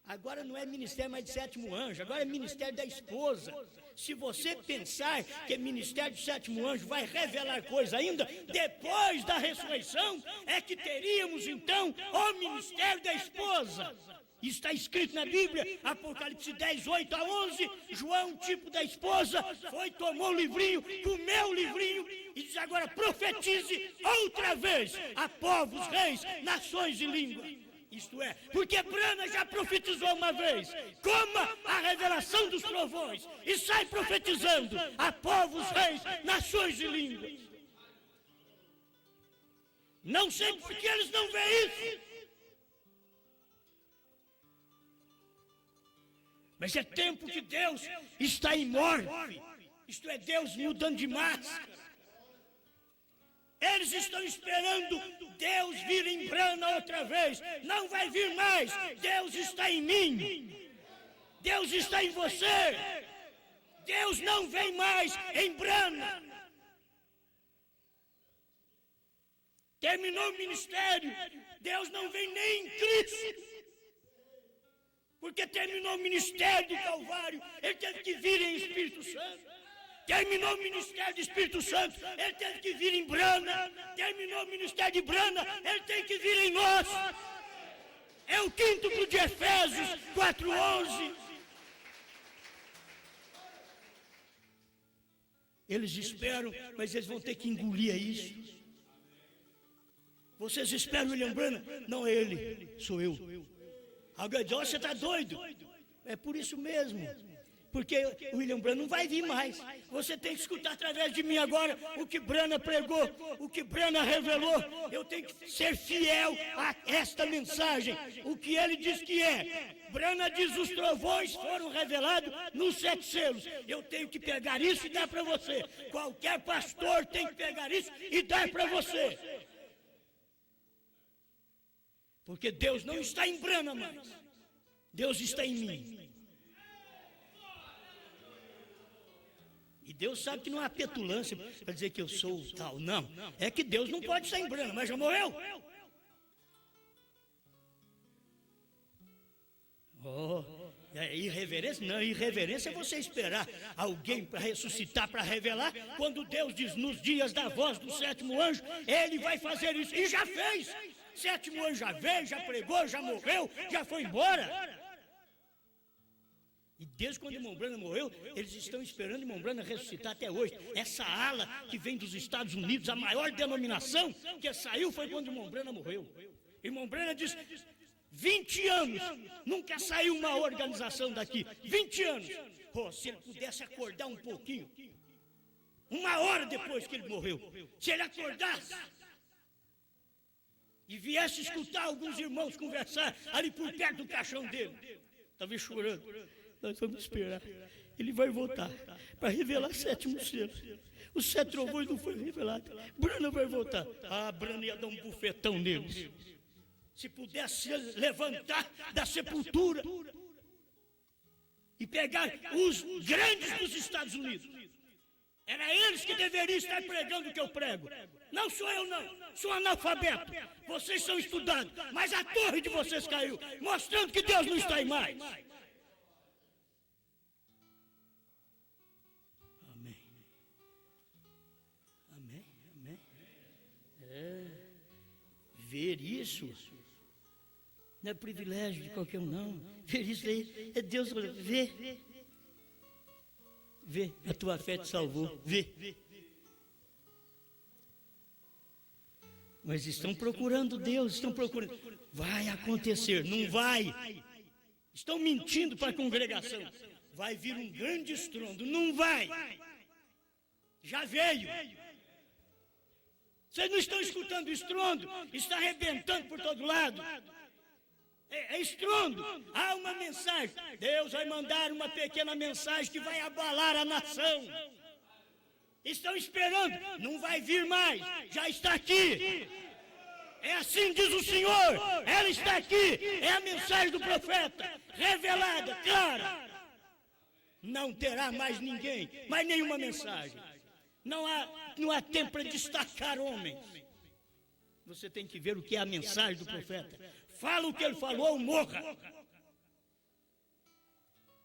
agora não é ministério mais de 7º anjo, agora é ministério da esposa. Se você pensar que é ministério do 7º anjo vai revelar coisa ainda, depois da ressurreição, é que teríamos então o ministério da esposa. Está escrito na Bíblia, Apocalipse 10, 8 a 11, João, tipo da esposa, foi, tomou o livrinho, comeu o livrinho, e diz agora, profetize outra vez a povos, reis, nações e línguas. Isto é, porque Brana já profetizou uma vez, coma a revelação dos trovões e sai profetizando a povos, reis, nações e línguas. Não sei por que eles não veem isso. Mas é tempo que Deus está em morte. Isto é, Deus mudando de máscara. Eles estão esperando Deus vir em Brana outra vez. Não vai vir mais. Deus está em mim. Deus está em você. Deus não vem mais em Brana. Terminou o ministério. Deus não vem nem em Cristo. Porque terminou o ministério do Calvário. Ele teve que vir em Espírito Santo. Terminou o ministério do Espírito Santo, ele teve que vir em Brana. Terminou o ministério de Brana, ele tem que vir em nós. É o quíntuplo de Efésios 4:11. Eles esperam, mas eles vão ter que engolir isso. Vocês esperam William Branham? Não é ele, sou eu. Alguém diz, oh, você está doido? É por isso mesmo. Porque o William Branham não vai vir mais. Você tem que escutar através de mim agora o que Branham pregou, o que Branham revelou. Eu tenho que ser fiel a esta mensagem, o que ele diz que é. Branham diz, os trovões foram revelados nos 7 selos. Eu tenho que pegar isso e dar para você. Qualquer pastor tem que pegar isso e dar para você. Porque Deus não está em Branham mais. Deus está em mim. E Deus sabe que não há petulância para dizer que eu sou tal. Não, é que Deus não pode estar em Branham, mas já morreu. Oh, é irreverência? Não, irreverência é você esperar alguém para ressuscitar, para revelar. Quando Deus diz nos dias da voz do 7º anjo, ele vai fazer isso. E já fez. 7º anjo já veio, já pregou, já morreu, já foi embora. E desde quando irmão Branham morreu, eles estão esperando irmão Branham ressuscitar até hoje. Essa ala que vem dos Estados Unidos, a maior denominação que saiu foi quando irmão Branham morreu. Irmão Branham disse, 20 anos, nunca saiu uma organização daqui. 20 anos. Oh, se ele pudesse acordar um pouquinho, 1 hora depois que ele morreu, se ele acordasse e viesse escutar alguns irmãos conversar ali por perto do caixão dele, talvez chorando, nós vamos esperar. Ele vai voltar para revelar 7º selo. Os 7 trovões não foram revelados. Brana vai voltar. Ah, Brana ia dar um bufetão neles. Se pudesse levantar da sepultura e pegar os grandes dos Estados Unidos, era eles que deveriam estar pregando o que eu prego. Não sou eu, não. Sou analfabeto. Vocês são estudados, mas a torre de vocês caiu, mostrando que Deus não está em mais. Amém. Amém. Amém. Ver isso não é privilégio de qualquer um, não. Ver isso aí é Deus. Vê, a tua fé te salvou. Vê. Mas estão procurando Deus, estão procurando. Vai acontecer, não vai. Estão mentindo para a congregação. Vai vir um grande estrondo, não vai. Já veio. Vocês não estão escutando o estrondo? Está arrebentando por todo lado. É estrondo. Há uma mensagem. Deus vai mandar uma pequena mensagem que vai abalar a nação. Estão esperando. Não vai vir mais. Já está aqui. É assim diz o Senhor. Ela está aqui. É a mensagem do profeta. Revelada, clara. Não terá mais ninguém. Mais nenhuma mensagem. Não há tempo para destacar homens. Você tem que ver o que é a mensagem do profeta. Fala o que ele falou ou morra.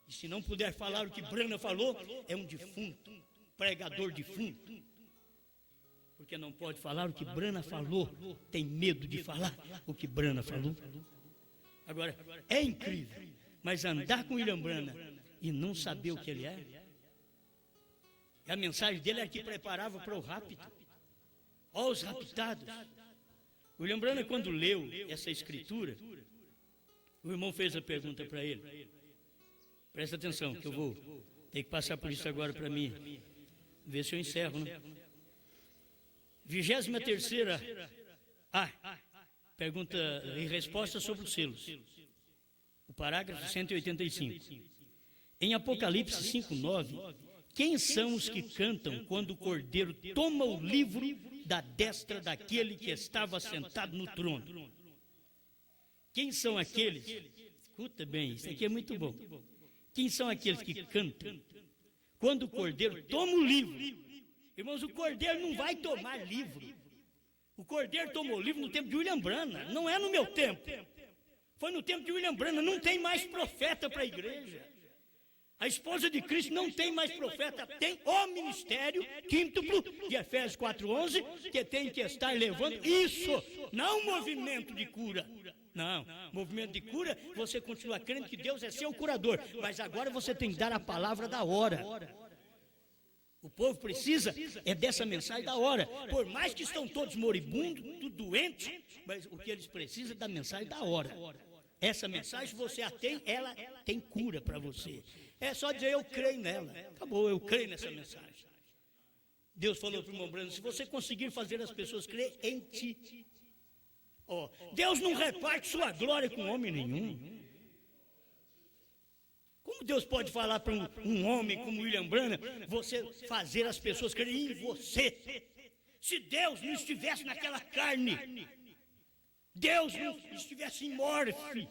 E se não puder falar o que Brana falou, é um defunto, pregador defunto. Porque não pode falar o que Brana falou, tem medo de falar o que Brana falou. Agora, é incrível, mas andar com William Brana e não saber o que ele é, a mensagem dele era que preparava para o rapto. Ó os raptados. William Brana, quando leu essa escritura, o irmão fez a pergunta para ele. Presta atenção, que eu vou ter que passar por isso agora para mim. Ver se eu encerro, né? 23ª pergunta e resposta sobre os selos. O parágrafo 185. Em Apocalipse 5:9, quem são os que cantam quando o Cordeiro toma o livro da destra daquele que estava sentado no trono? Quem são aqueles? Escuta bem, isso aqui é muito bom. Quem são aqueles que cantam quando o Cordeiro toma o livro? Irmãos, o Cordeiro não vai tomar livro. O Cordeiro tomou o livro no tempo de William Brana, não é no meu tempo. Foi no tempo de William Brana, não tem mais profeta para a igreja. A esposa de Cristo não tem mais profeta, tem o ministério quíntuplo de Efésios 4:11, que tem que estar levando isso, não movimento de cura. Não, movimento de cura, você continua crendo que Deus é seu curador, mas agora você tem que dar a palavra da hora. O povo precisa dessa mensagem da hora. Por mais que estão todos moribundos, tudo doentes, mas o que eles precisam é da mensagem da hora. Essa mensagem você a tem, ela tem cura para você. É só dizer, eu creio nela. Acabou, eu creio nessa mensagem. Deus falou para o irmão Brano, se você conseguir fazer as pessoas crer em ti. Deus não reparte sua glória com homem nenhum. Como Deus pode falar para um homem como William Branham, você fazer as pessoas crerem em você? Se Deus não estivesse naquela carne, Deus não estivesse em morte,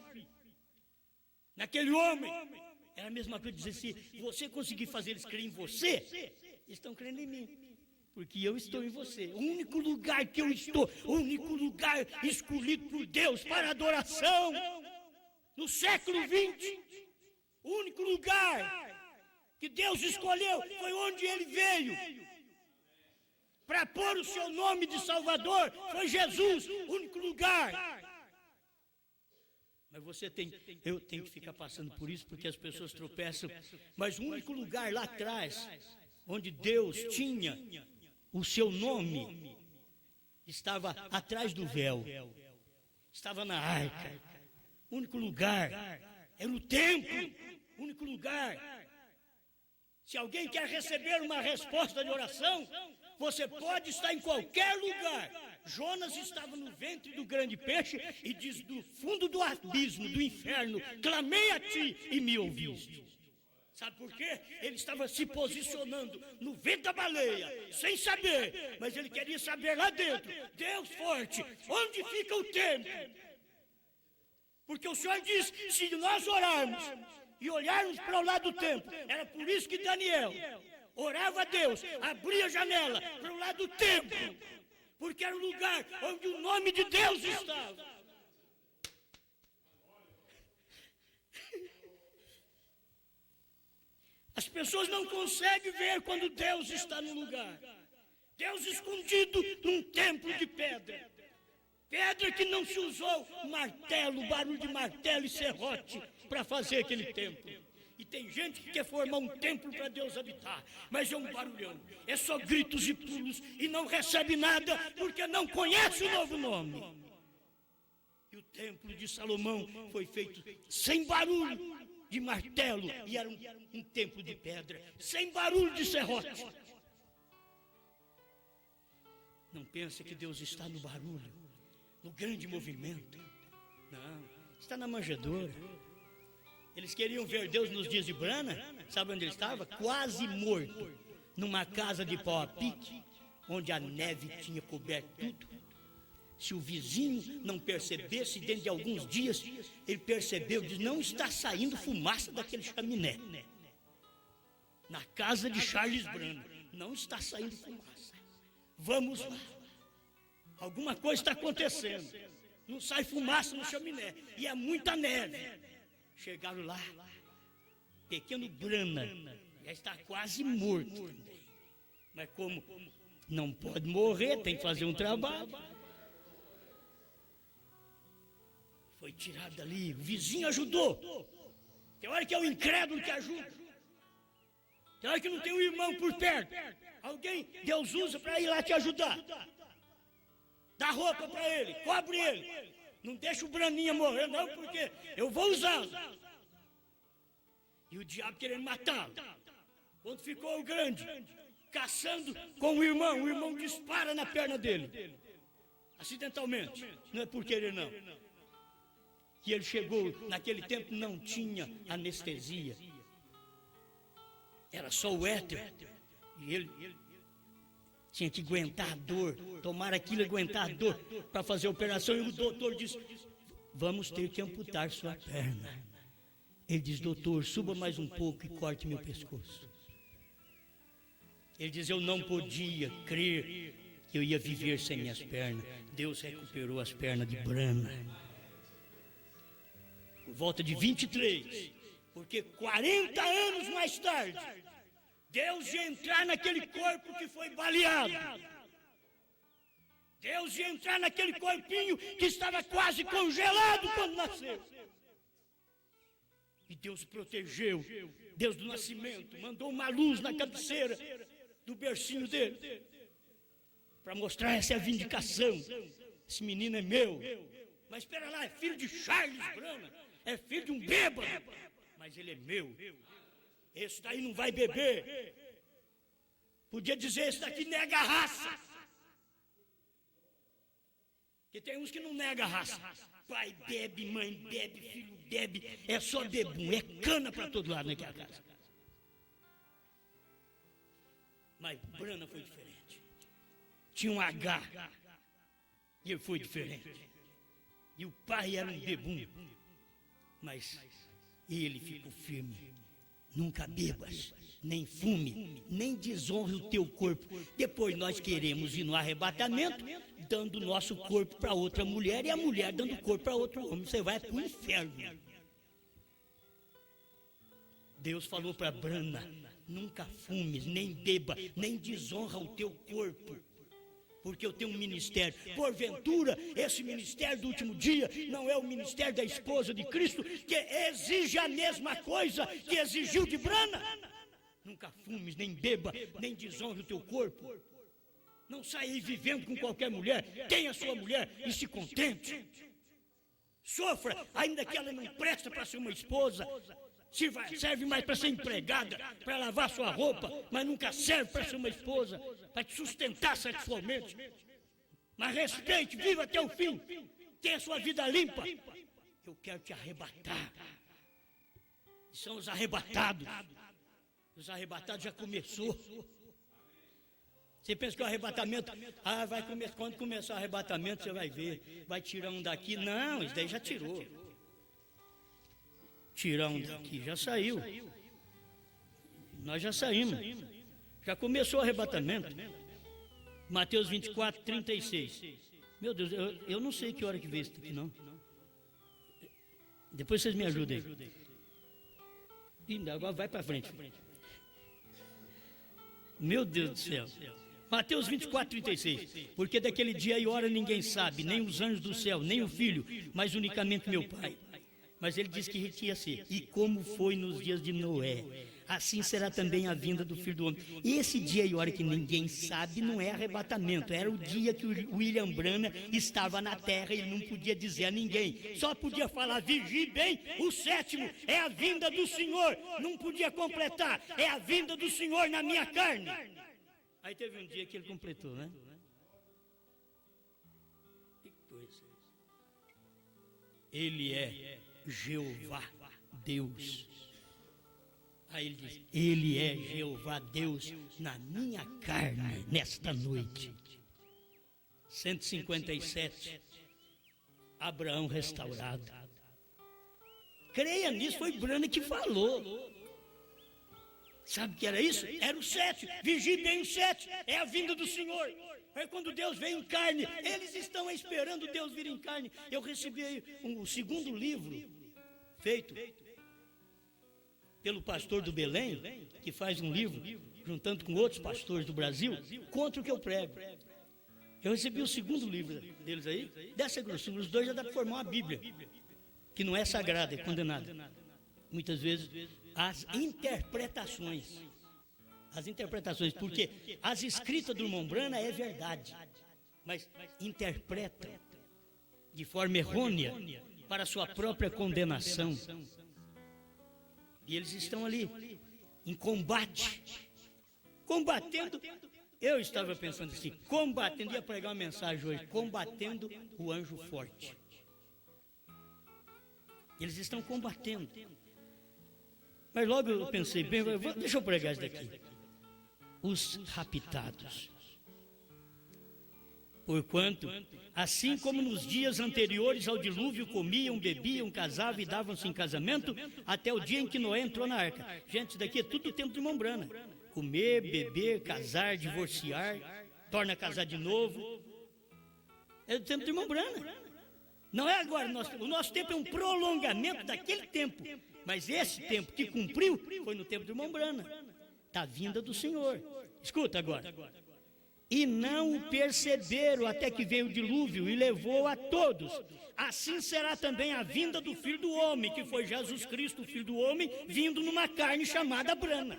naquele homem, era a mesma coisa dizer, se você conseguir fazer eles crerem em você, estão crendo em mim. Porque eu estou em você. O único lugar que eu estou, o único lugar escolhido por Deus para adoração, no século XX, o único lugar que Deus escolheu foi onde Ele veio para pôr o seu nome de Salvador, foi Jesus, o único lugar. Mas eu tenho que ficar passando por isso porque as pessoas tropeçam. Mas o único lugar lá atrás, onde Deus tinha o seu nome, estava atrás do véu, estava na arca. O único lugar é no templo, o único lugar. Se alguém quer receber uma resposta de oração, você pode estar em qualquer lugar. Jonas estava no ventre do grande peixe e diz: do fundo do abismo, do inferno, clamei a ti e me ouviste. Sabe por quê? Ele estava se posicionando no ventre da baleia, sem saber, mas ele queria saber lá dentro: Deus forte, onde fica o templo? Porque o Senhor diz: se nós orarmos e olharmos para o lado do templo, era por isso que Daniel orava a Deus, abria a janela para o lado do templo, porque era o lugar onde o nome de Deus estava. As pessoas não conseguem ver quando Deus está no lugar. Deus escondido num templo de pedra. Pedra que não se usou martelo, barulho de martelo e serrote para fazer aquele templo. E tem gente que quer formar um templo para Deus habitar, mas é um barulhão, é só gritos e pulos e não recebe nada porque não conhece o novo nome. E o templo de Salomão foi feito sem barulho de martelo e era um templo de pedra, sem barulho de serrote. Não pense que Deus está no barulho, no grande movimento. Não, está na manjedoura. Eles queriam ver Deus nos dias de Brana. Sabe onde ele estava? Quase morto, numa casa de pau a pique, onde a neve tinha coberto tudo. Se o vizinho não percebesse, dentro de alguns dias, ele percebeu, diz: não está saindo fumaça daquele chaminé. Na casa de Charles Brana, não está saindo fumaça. Vamos lá. Alguma coisa está acontecendo. Não sai fumaça no chaminé. E é muita neve. Chegaram lá. Pequeno Brana já está quase morto também. Mas como não pode morrer, tem que fazer um trabalho. Foi tirado dali. O vizinho ajudou. Tem hora que é o incrédulo que ajuda. Tem hora que não tem um irmão por perto. Alguém Deus usa para ir lá te ajudar. Dá roupa para ele, cobre ele. Não deixa o Braninha morrer, não, porque eu vou usá-lo. E o diabo querendo matá-lo. Quando ficou o grande, caçando com o irmão dispara na perna dele. Acidentalmente. Não é por querer, não. E ele chegou, naquele tempo não tinha anestesia. Era só o éter. E ele tinha que aguentar a dor, tomar aquilo e aguentar a dor para fazer a operação. E o doutor disse: vamos ter que amputar sua perna. Ele diz: doutor, suba mais um pouco e corte meu pescoço. Ele diz: eu não podia crer que eu ia viver sem minhas pernas. Deus recuperou as pernas de Brana. Por volta de 23, porque 40 anos mais tarde, Deus ia entrar naquele corpo que foi baleado. Deus ia entrar naquele corpinho que estava quase congelado quando nasceu. E Deus protegeu, Deus do nascimento, mandou uma luz na cabeceira do bercinho dele, para mostrar: essa é a vindicação, esse menino é meu. Mas espera lá, é filho de Charles Brana, é filho de um bêbado, mas ele é meu. Esse daí não vai beber. Podia dizer: esse daqui nega a raça. Porque tem uns que não negam a raça. Pai bebe, mãe bebe, filho bebe. É só bebum, é cana para todo lado naquela casa. Mas Brana foi diferente. Tinha um H. E ele foi diferente. E o pai era um bebum. Mas ele ficou firme. Nunca bebas, nem fume, nem desonre o teu corpo. Depois nós queremos ir no arrebatamento, dando o nosso corpo para outra mulher, e a mulher dando o corpo para outro homem. Você vai para o inferno. Deus falou para Brana: nunca fumes, nem beba, nem desonra o teu corpo, porque eu tenho um ministério. Porventura, esse ministério do último dia não é o ministério da esposa de Cristo, que exige a mesma coisa que exigiu de Brana? Nunca fumes, nem beba, nem desonre o teu corpo. Não saia aí vivendo com qualquer mulher. Tenha sua mulher e se contente. Sofra, ainda que ela não presta para ser uma esposa, serve mais para ser empregada, para lavar sua roupa, mas nunca serve para ser uma esposa, para te sustentar sexualmente. Mas respeite, viva até o fim, tenha sua vida limpa. Eu quero te arrebatar. São os arrebatados. Os arrebatados já começou. Você pensa que o arrebatamento, vai começar, quando começar o arrebatamento você vai ver, vai tirar um daqui. Não, isso daí já tirou. Tirar um daqui, já saiu. Nós já saímos. Já começou o arrebatamento. Mateus 24, 36. Meu Deus, eu não sei que hora que veio isso aqui, não. Depois vocês me ajudem. Agora vai para frente. Meu Deus do céu. Mateus 24, 36. Porque daquele dia e hora ninguém sabe, nem os anjos do céu, nem o Filho, mas unicamente meu Pai. Mas ele disse que ia ser. E como foi nos dias de Noé, assim será também a vinda do Filho do Homem. E esse dia e hora que ninguém sabe não é arrebatamento. Era o dia que o William Branham estava na terra e ele não podia dizer a ninguém. Só podia falar, vigie bem, o sétimo é a vinda do Senhor. Não podia completar, é a vinda do Senhor na minha carne. Aí teve um dia que ele completou, né? Que coisa. Ele é Jeová, Deus. Aí ele diz, ele é Jeová, Deus, na minha carne, nesta noite. 157, Abraão restaurado. Creia nisso, foi Branham que falou. Sabe o que era isso? Era o 7, vigie bem o 7, é a vinda do Senhor. É quando Deus vem em carne, eles estão esperando Deus vir em carne. Eu recebi o segundo livro, feito pelo pastor do Belém, que faz um livro, juntando com outros pastores do Brasil, contra o que eu prego. Eu recebi o segundo livro deles aí, dessa grossura, os dois já dá para formar uma Bíblia, que não é sagrada, é condenada. Muitas vezes, as interpretações, porque as escritas do irmão Branham é verdade, mas interpreta de forma errônea para a sua própria condenação. E eles estão ali, em combate, combatendo. Eu estava pensando assim, combatendo, ia pregar uma mensagem hoje, combatendo o anjo forte. Eles estão combatendo. Mas logo eu pensei, bem, deixa eu pregar isso daqui. Os raptados. Porquanto, assim como nos dias anteriores ao dilúvio, comiam, bebiam, casavam e davam-se em casamento, até o dia em que Noé entrou na arca. Gente, isso daqui é tudo do tempo de irmão Branham. Comer, beber, casar, divorciar, torna a casar de novo. É do tempo do irmão Branham. Não é agora, o nosso tempo é um prolongamento daquele tempo. Mas esse tempo que cumpriu foi no tempo do irmão Branham. Da vinda do Senhor. Escuta agora. E não o perceberam até que veio o dilúvio e levou a todos. Assim será também a vinda do Filho do Homem, que foi Jesus Cristo, o Filho do Homem, vindo numa carne chamada Branham.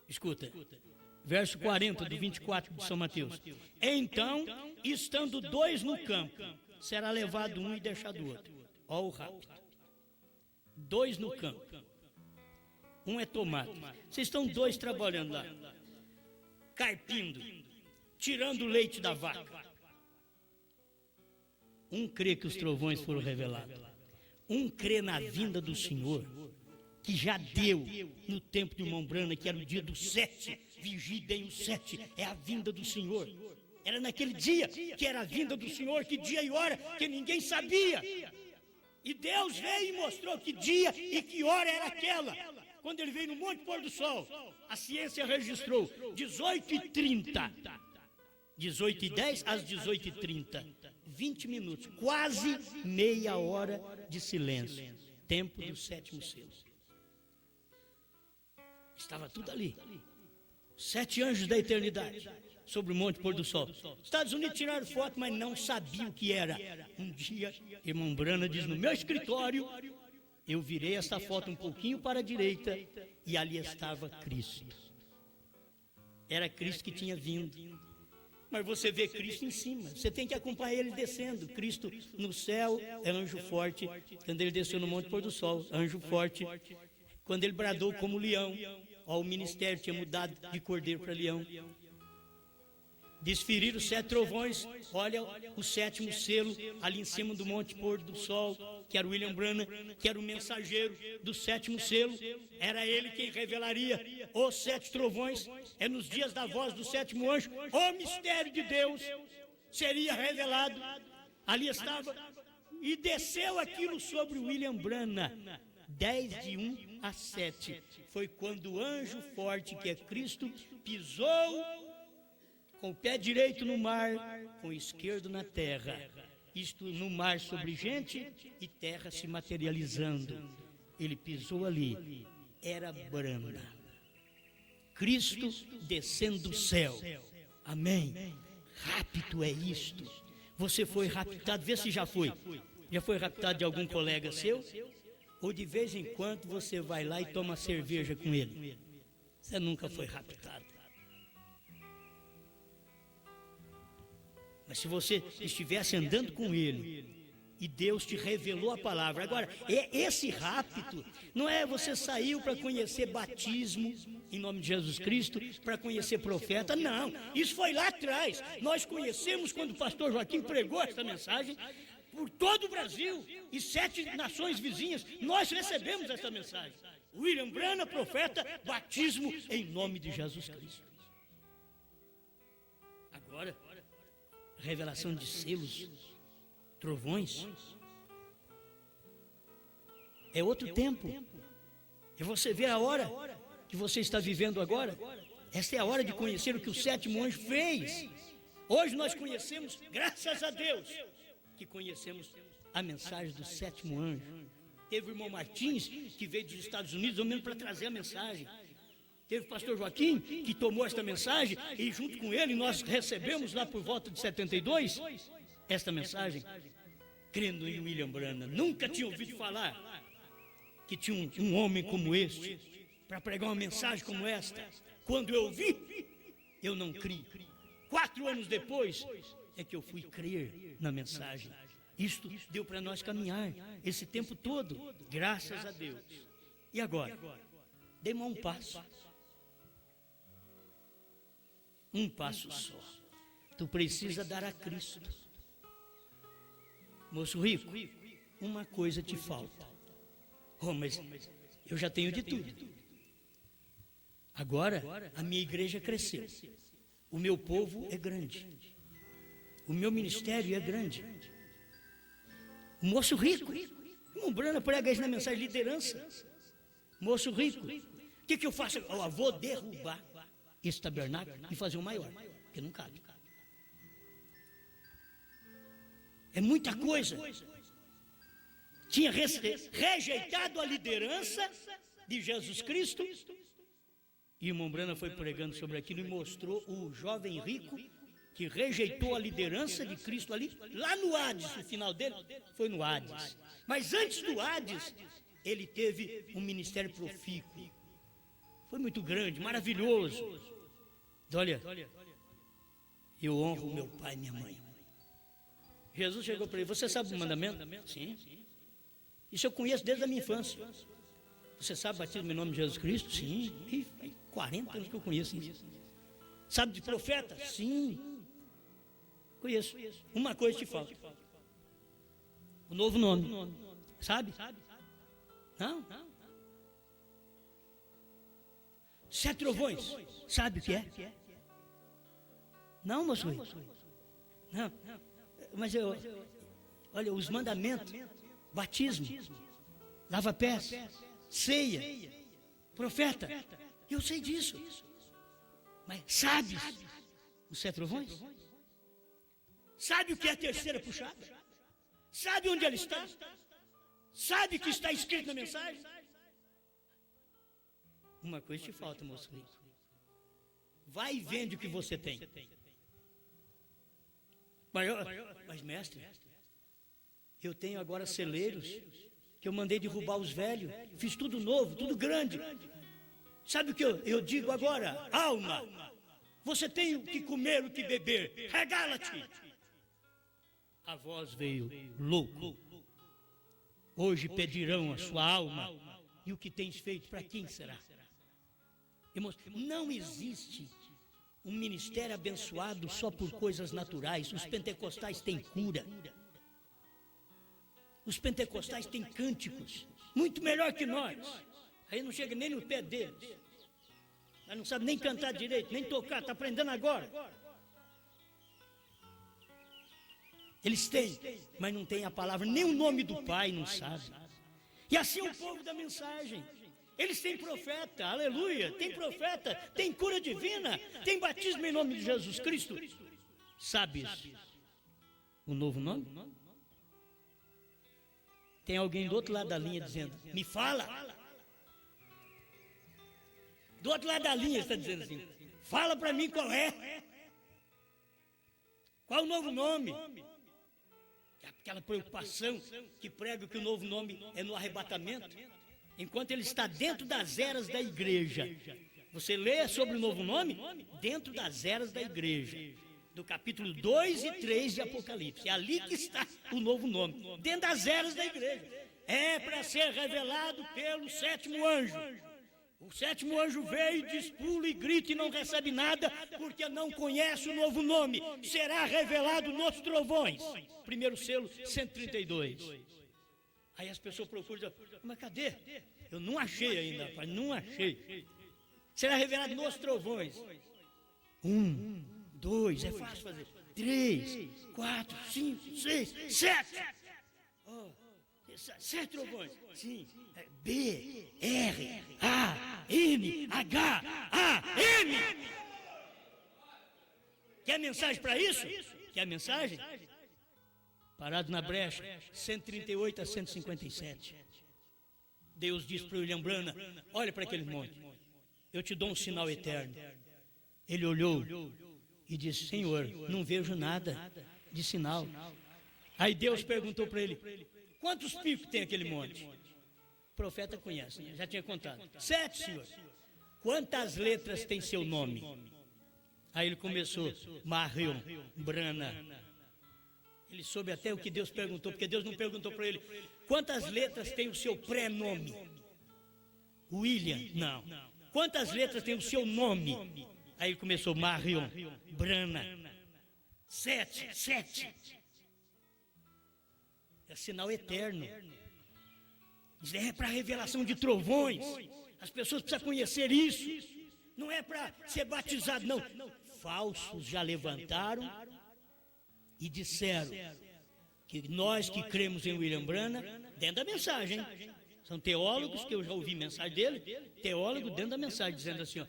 Escuta, verso 40 do 24 de São Mateus. Então, estando dois no campo, será levado um e deixado o outro. Ó o rápido. Dois no campo. Um é tomate. Vocês estão dois trabalhando lá, carpindo, tirando o leite da vaca. Um crê que os trovões foram revelados. Um crê na vinda do Senhor, que já deu no tempo do irmão Branham, que era o dia do 7. Vigie bem o 7, é a vinda do Senhor. Era naquele dia que era a vinda do Senhor, que dia e hora que ninguém sabia. E Deus veio e mostrou que dia e que hora era aquela. Quando ele veio no Monte Pôr do Sol, a ciência registrou 18h30, 18h10 às 18h30, 20 minutos, quase meia hora de silêncio, tempo do sétimo selo. Estava tudo ali, 7 anjos da eternidade, sobre o Monte Pôr do Sol. Estados Unidos tiraram foto, mas não sabiam o que era. Um dia, irmão Branham diz, no meu escritório, eu virei essa foto um pouquinho para a direita e ali estava Cristo. Era Cristo que tinha vindo. Mas você vê Cristo em cima, você tem que acompanhar ele descendo. Cristo no céu é anjo forte. Quando ele desceu no Monte Pôr do Sol, anjo forte. Quando ele bradou como leão, ó, o ministério tinha mudado de cordeiro para leão. Desferiram os 7 trovões, olha o 7º selo ali em cima do Monte Pôr do Sol, que era William Branham, que era o mensageiro do 7º selo. Era ele quem revelaria os 7 trovões. É nos dias da voz do 7º anjo, o mistério de Deus seria revelado. Ali estava, e desceu aquilo sobre William Branham. 10:1-7 foi quando o anjo forte, que é Cristo, pisou com o pé direito no mar, com o esquerdo na terra. Isto no mar sobre gente e terra se materializando. Ele pisou ali, era Branham. Cristo descendo do céu. Amém. Rapto é isto. Você foi raptado, vê se já foi. Já foi raptado de algum colega seu? Ou de vez em quando você vai lá e toma cerveja com ele? Você nunca foi raptado. Mas se você estivesse andando com ele e Deus te revelou a palavra, agora, esse rapto não é você saiu para conhecer batismo em nome de Jesus Cristo, para conhecer profeta, não, isso foi lá atrás. Nós conhecemos quando o pastor Joaquim pregou esta mensagem por todo o Brasil e 7 nações vizinhas, nós recebemos esta mensagem. William Branham, profeta, batismo em nome de Jesus Cristo. Agora, revelação de selos, trovões, é outro tempo. E você vê a hora que você está vivendo agora. Esta é a hora de conhecer o que o 7º anjo fez. Hoje nós conhecemos, graças a Deus, que conhecemos a mensagem do 7º anjo. Teve o irmão Martins, que veio dos Estados Unidos, ao menos para trazer a mensagem. Teve o pastor Joaquim, que tomou esta mensagem, e junto com ele nós recebemos lá por volta de 72, esta mensagem, crendo em William Branham. Nunca tinha ouvido falar que tinha um homem como este, para pregar uma mensagem como esta. Quando eu ouvi, eu não criei. 4 anos depois, é que eu fui crer na mensagem. Isto deu para nós caminhar esse tempo todo, graças a Deus. E agora? Demos um passo. Um passo só. Tu precisa dar a Cristo. Moço rico, uma coisa te falta. Oh, mas eu já tenho de tudo. Agora, a minha igreja cresceu. O meu povo é grande. O meu ministério é grande. Moço rico, irmão Branham prega isso na mensagem de liderança. Moço rico, o que eu faço? Eu vou derrubar esse tabernáculo e fazer um maior, porque não cabe. É muita coisa. Tinha rejeitado a liderança de Jesus Cristo. E o irmão Branham foi pregando sobre aquilo e mostrou o jovem rico que rejeitou a liderança de Cristo ali, lá no Hades. O final dele foi no Hades. Mas antes do Hades, ele teve um ministério profícuo. Foi muito grande, maravilhoso. Olha, eu honro meu pai e minha mãe. Jesus chegou para ele: você sabe o mandamento? Sim. Isso eu conheço desde a minha infância. Você sabe batismo em nome de Jesus Cristo? Sim. E 40 anos que eu conheço isso. Sabe de profeta? Sim. Conheço. Uma coisa te falta: o novo nome. Sabe? Não? 7 trovões. Sabe o que é? Não, moço. Não. Mas olha, os mandamentos: batismo, lava-pés, ceia, profeta. Eu sei disso. Mas sabe os 7 trovões? Sabe o que é a terceira puxada? Sabe onde ela está? Sabe o que está escrito na mensagem? Uma coisa te falta, moço rico. Vai e vende o que você tem. Mas mestre, eu tenho agora celeiros que eu mandei derrubar os velhos. Fiz tudo novo, tudo grande. Sabe o que eu digo agora? Alma, Você tem o que comer, o que beber, regala-te. A voz veio, louco. Hoje pedirão a sua alma, e o que tens feito, para quem será? Irmãos, não existe um ministério abençoado só por coisas naturais. Os pentecostais têm cura. Os pentecostais têm cânticos, muito melhor que nós. Aí não chega nem no pé deles. Mas não sabe nem cantar direito, nem tocar, está aprendendo agora. Eles têm, mas não têm a palavra, nem o nome do Pai não sabe. E assim é o povo da mensagem. Eles têm profeta, aleluia, tem profeta, tem cura divina, tem batismo em nome de Jesus Cristo. Sabes o novo nome? Tem alguém do outro lado da linha dizendo, me fala. Do outro lado da linha está dizendo assim, fala para mim qual é. Qual o novo nome? Aquela preocupação que prega que o novo nome é no arrebatamento. Enquanto ele está dentro das eras da igreja. Você lê sobre o novo nome? Dentro das eras da igreja. Do capítulo 2 e 3 de Apocalipse. É ali que está o novo nome. Dentro das eras da igreja. É para ser revelado pelo sétimo anjo. O sétimo anjo veio e diz, pula e grita e não recebe nada, porque não conhece o novo nome. Será revelado nos trovões. Primeiro selo, 132. Aí as pessoas procuram, mas cadê? Eu não achei ainda, rapaz, não achei. Será revelado nos trovões. 1, 2, é fácil fazer. 3, 4, 5, 6, 7. 7 trovões. Sim. B, R, A, N, H, A, M. Quer mensagem para isso? Quer mensagem? Parado na brecha, 138 a 157. Deus diz para o William Branham, olha para aquele monte, eu te dou um sinal eterno. Ele olhou e disse, Senhor, não vejo nada de sinal. Aí Deus perguntou para ele, quantos picos tem aquele monte? O profeta conhece, já tinha contado. 7, Senhor. Quantas letras tem seu nome? Aí ele começou, Marion, Brana. Ele soube até o que Deus perguntou, porque Deus não perguntou para ele, quantas letras tem o seu pré-nome? William, não. Quantas letras tem o seu nome? Aí ele começou, Marion, Brana. 7. É sinal eterno. Isso é para revelação de trovões. As pessoas precisam conhecer isso. Não é para ser batizado, não. Falsos já levantaram e disseram que nós que cremos em William Branham, dentro da mensagem, hein? São teólogos, que eu já ouvi mensagem dele, teólogo dentro da mensagem, dizendo assim, ó,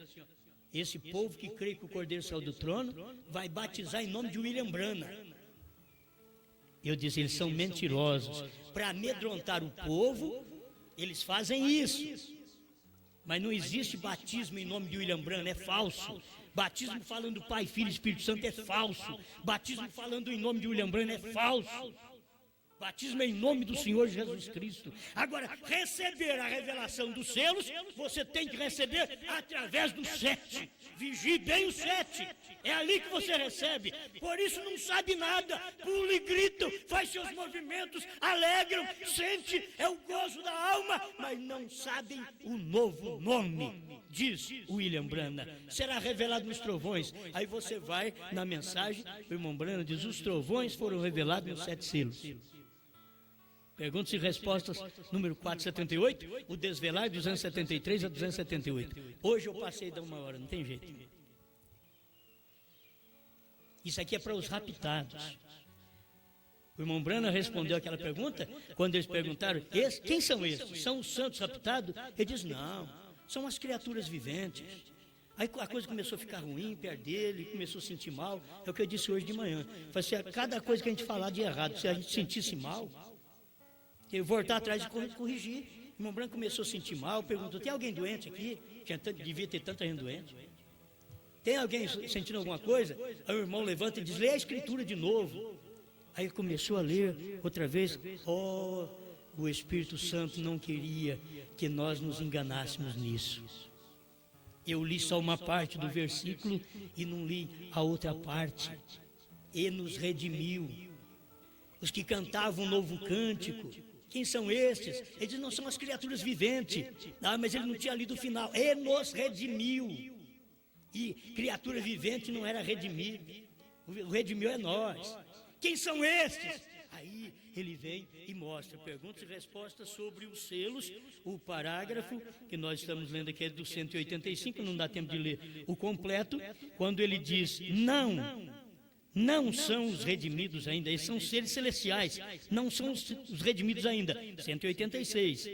esse povo que crê que o Cordeiro saiu do trono, vai batizar em nome de William Branham. Eu disse, eles são mentirosos. Para amedrontar o povo, eles fazem isso. Mas não existe batismo em nome de William Branham, é falso. Batismo falando do Pai, Filho e Espírito Santo é falso. Batismo falando em nome de William Branham é falso. Batismo em nome do Senhor Jesus Cristo. Agora, receber a revelação dos selos, você tem que receber através do 7. Vigie bem o 7. É ali que você recebe. Por isso não sabe nada. Pula e grita, faz seus movimentos, alegram, sente, é o gozo da alma, mas não sabem o novo nome, diz William Branham. Será revelado nos trovões. Aí você vai na mensagem, o irmão Branham diz, os trovões foram revelados nos 7 selos. Perguntas e respostas, número 478, o desvelar 273 a 278. Hoje eu passei da 1 hora, não tem jeito. Isso aqui é para os raptados. O irmão Branham respondeu aquela pergunta, quando eles perguntaram, quem são esses? São os santos raptados? Ele diz, não, são as criaturas viventes. Aí a coisa começou a ficar ruim perto dele, começou a sentir mal. É o que eu disse hoje de manhã. Falei assim, cada coisa que a gente falar de errado, se a gente sentisse mal, eu voltar atrás e corrigir. O irmão Branham começou a sentir mal, perguntou, tem alguém doente aqui? Devia ter tanta gente doente. Tem alguém sentindo alguma coisa? Aí o irmão levanta e diz, lê a escritura de novo. Aí começou a ler outra vez, o Espírito Santo não queria que nós nos enganássemos nisso. Eu li só uma parte do versículo e não li a outra parte. E nos redimiu. Os que cantavam um novo cântico, quem são estes? Eles não são as criaturas viventes. Ah, mas ele não tinha lido o final. E nos redimiu. E criatura vivente não era redimir. O redimiu é nós. Quem são estes? Aí ele vem e mostra perguntas e respostas sobre os selos. O parágrafo que nós estamos lendo aqui é do 185, não dá tempo de ler o completo. Quando ele diz, não são os redimidos ainda, eles são seres celestiais, não são os redimidos ainda. 186.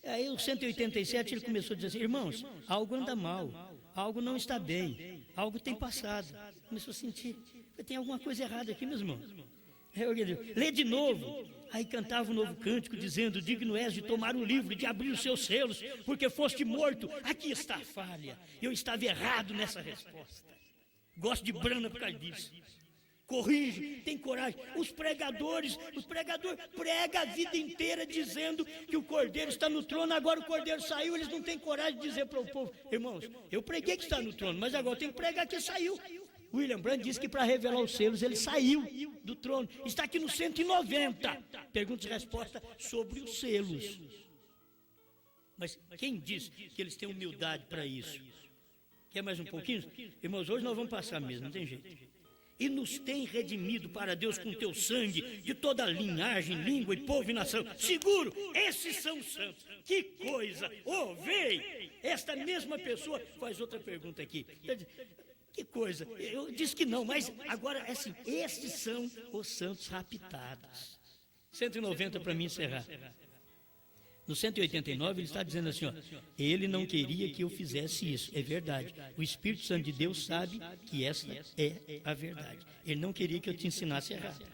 Aí o 187 ele começou a dizer assim, irmãos, algo anda mal, algo não está bem, algo tem passado. Começou a sentir, tem alguma coisa errada aqui, meus irmãos. Lê de novo. Aí cantava um novo cântico dizendo, digno és de tomar o livro, de abrir os seus selos, porque foste morto. Aqui está a falha, eu estava errado nessa resposta. Gosto de Brana por causa disso. Corrige, tem coragem. Os pregadores pregam a vida inteira dizendo que o Cordeiro está no trono, agora o Cordeiro saiu, eles não têm coragem de dizer para o povo, irmãos, eu preguei que está no trono, mas agora tem que pregar que saiu. William Brandt disse que para revelar os selos ele saiu do trono. Está aqui no 190. Perguntas e respostas sobre os selos. Mas quem diz que eles têm humildade para isso? Quer mais um pouquinho? Irmãos, hoje nós vamos passar mesmo, não tem jeito. E nos tem redimido para Deus com teu sangue, de toda linhagem, língua e povo e nação. Seguro, esses são santos. Que coisa! Oh, vem! Esta mesma pessoa faz outra pergunta aqui. Que coisa, eu disse que não, mas agora assim, estes são os santos raptados. 190 para mim encerrar. No 189 ele está dizendo assim, ó, ele não queria que eu fizesse isso, é verdade. O Espírito Santo de Deus sabe que essa é a verdade. Ele não queria que eu te ensinasse errado.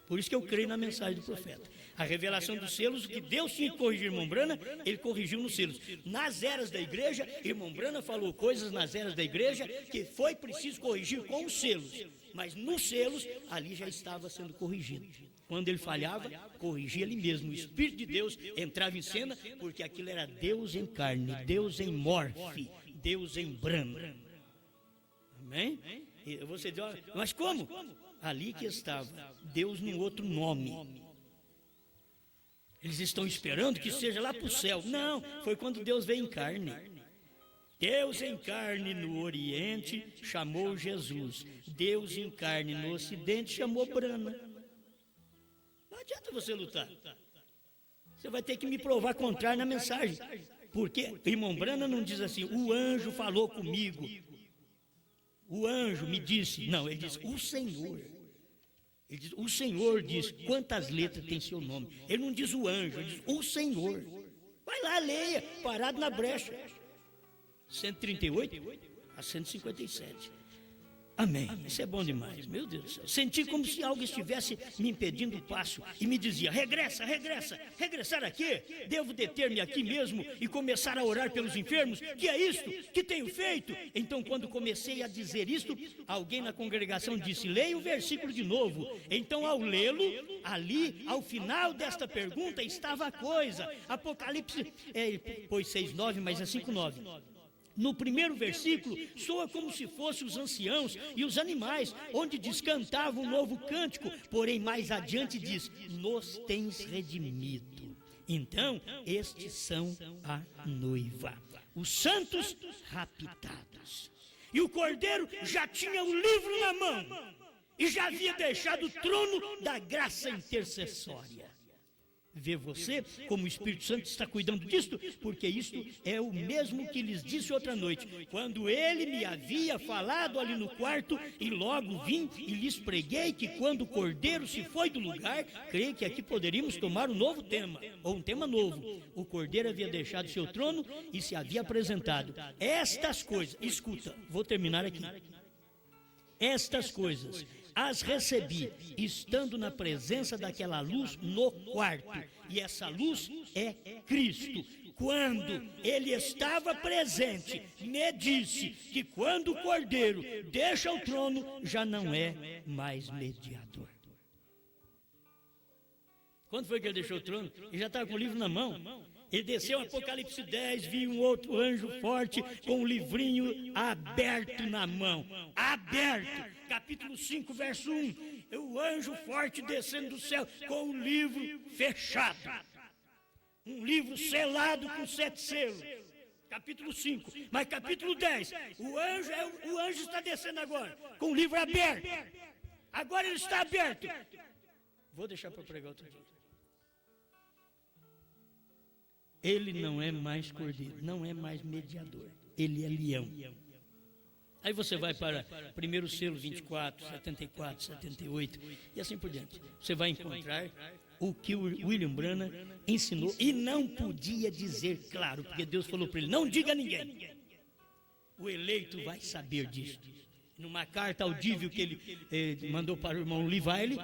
Por isso que eu creio na mensagem do profeta. A revelação dos selos, o que Deus tinha que corrigir irmão Brana, ele corrigiu nos selos. Nas eras da igreja, irmão Brana falou coisas nas eras da igreja que foi preciso corrigir com os selos. Mas nos selos, ali já estava sendo corrigido. Quando ele falhava, corrigia ele mesmo. O Espírito de Deus entrava em cena, porque aquilo era Deus em carne, Deus em morfe, Deus em Brana. Amém? E você diz, mas como? Ali que estava, Deus num outro nome. Eles estão esperando que seja lá para o céu. Não, foi quando Deus veio em carne. Deus em carne no Oriente chamou Jesus. Deus em carne no Ocidente chamou Brana. Não adianta você lutar. Você vai ter que me provar contrário na mensagem. Porque irmão Brana não diz assim, o anjo falou comigo. O anjo me disse. Não, ele diz, o Senhor. Ele diz, o Senhor diz, quantas letras tem seu nome? Ele não diz o anjo, ele diz o Senhor. Vai lá, leia, parado na brecha. 138 a 157. Amém. Isso é bom demais, meu Deus do céu. Senti como se algo estivesse me impedindo o passo e me dizia, regressa, regressa. Regressar aqui? Devo deter-me aqui mesmo e começar a orar pelos enfermos? Que é isto? Que tenho feito? Então, quando comecei a dizer isto, alguém na congregação disse, leia o versículo de novo. Então, ao lê-lo, ali, ao final desta pergunta, estava a coisa. Apocalipse, pôs 6:9, mas é 5:9. No primeiro versículo, soa como se fossem os anciãos e os animais, onde diz, cantavam um novo cântico, porém mais adiante diz, nos tens redimido. Então, estes são a noiva, os santos raptados. E o Cordeiro já tinha o livro na mão, e já havia deixado o trono da graça intercessória. Vê você como o Espírito Santo está cuidando disto, porque isto é o mesmo que lhes disse outra noite, quando ele me havia falado ali no quarto, e logo vim e lhes preguei que quando o Cordeiro se foi do lugar, creio que aqui poderíamos tomar um novo tema, ou um tema novo. O Cordeiro havia deixado seu trono e se havia apresentado. Estas coisas, escuta, vou terminar aqui. Estas coisas as recebi, estando na presença daquela luz no quarto. E essa luz é Cristo. Quando ele estava presente, me disse que quando o Cordeiro deixa o trono, já não é mais mediador. Quando foi que ele deixou o trono? Ele já estava com o livro na mão. Ele desceu, Apocalipse 10, viu um outro anjo forte com um livrinho aberto na mão. Aberto. Capítulo 5, verso 1. O anjo forte descendo do céu com o livro fechado. Um livro selado com 7 selos. Capítulo 5. Mas capítulo 10, o anjo está descendo agora com o livro aberto. Agora ele está aberto. Vou deixar para pregar outro dia. Ele não é mais cordeiro, não é mais mediador. Ele é leão. Aí você vai para 1º selo 24, 74, 78 e assim por diante. Você vai encontrar o que o William Branham ensinou e não podia dizer claro, porque Deus falou para ele, não diga a ninguém. O eleito vai saber disso. Numa carta audível que ele mandou para o irmão Levi,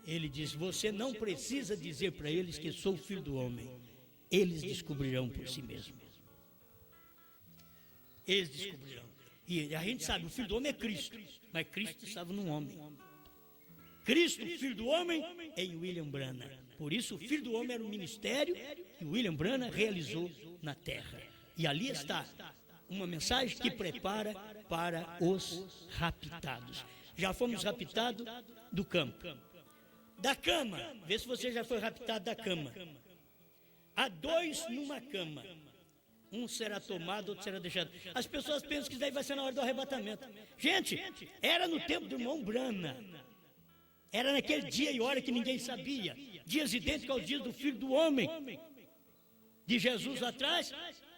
ele diz, você não precisa dizer para eles que sou o filho do homem. Eles descobrirão por si mesmos. Eles descobrirão. E a gente sabe, o Filho do Homem é Cristo, mas Cristo estava num homem. Cristo, Filho do Homem, em William Branham. Por isso, o Filho do Homem era um ministério que William Branham realizou na terra. E ali está uma mensagem que prepara para os raptados. Já fomos raptados do campo. Da cama, vê se você já foi raptado da cama. Há 2 numa cama. Um será tomado, outro será deixado. As pessoas pensam que isso daí vai ser na hora do arrebatamento. Gente, era no tempo do irmão Branham. Era naquele dia e hora que ninguém sabia. Dias idênticos aos dias do Filho do Homem. De Jesus lá atrás,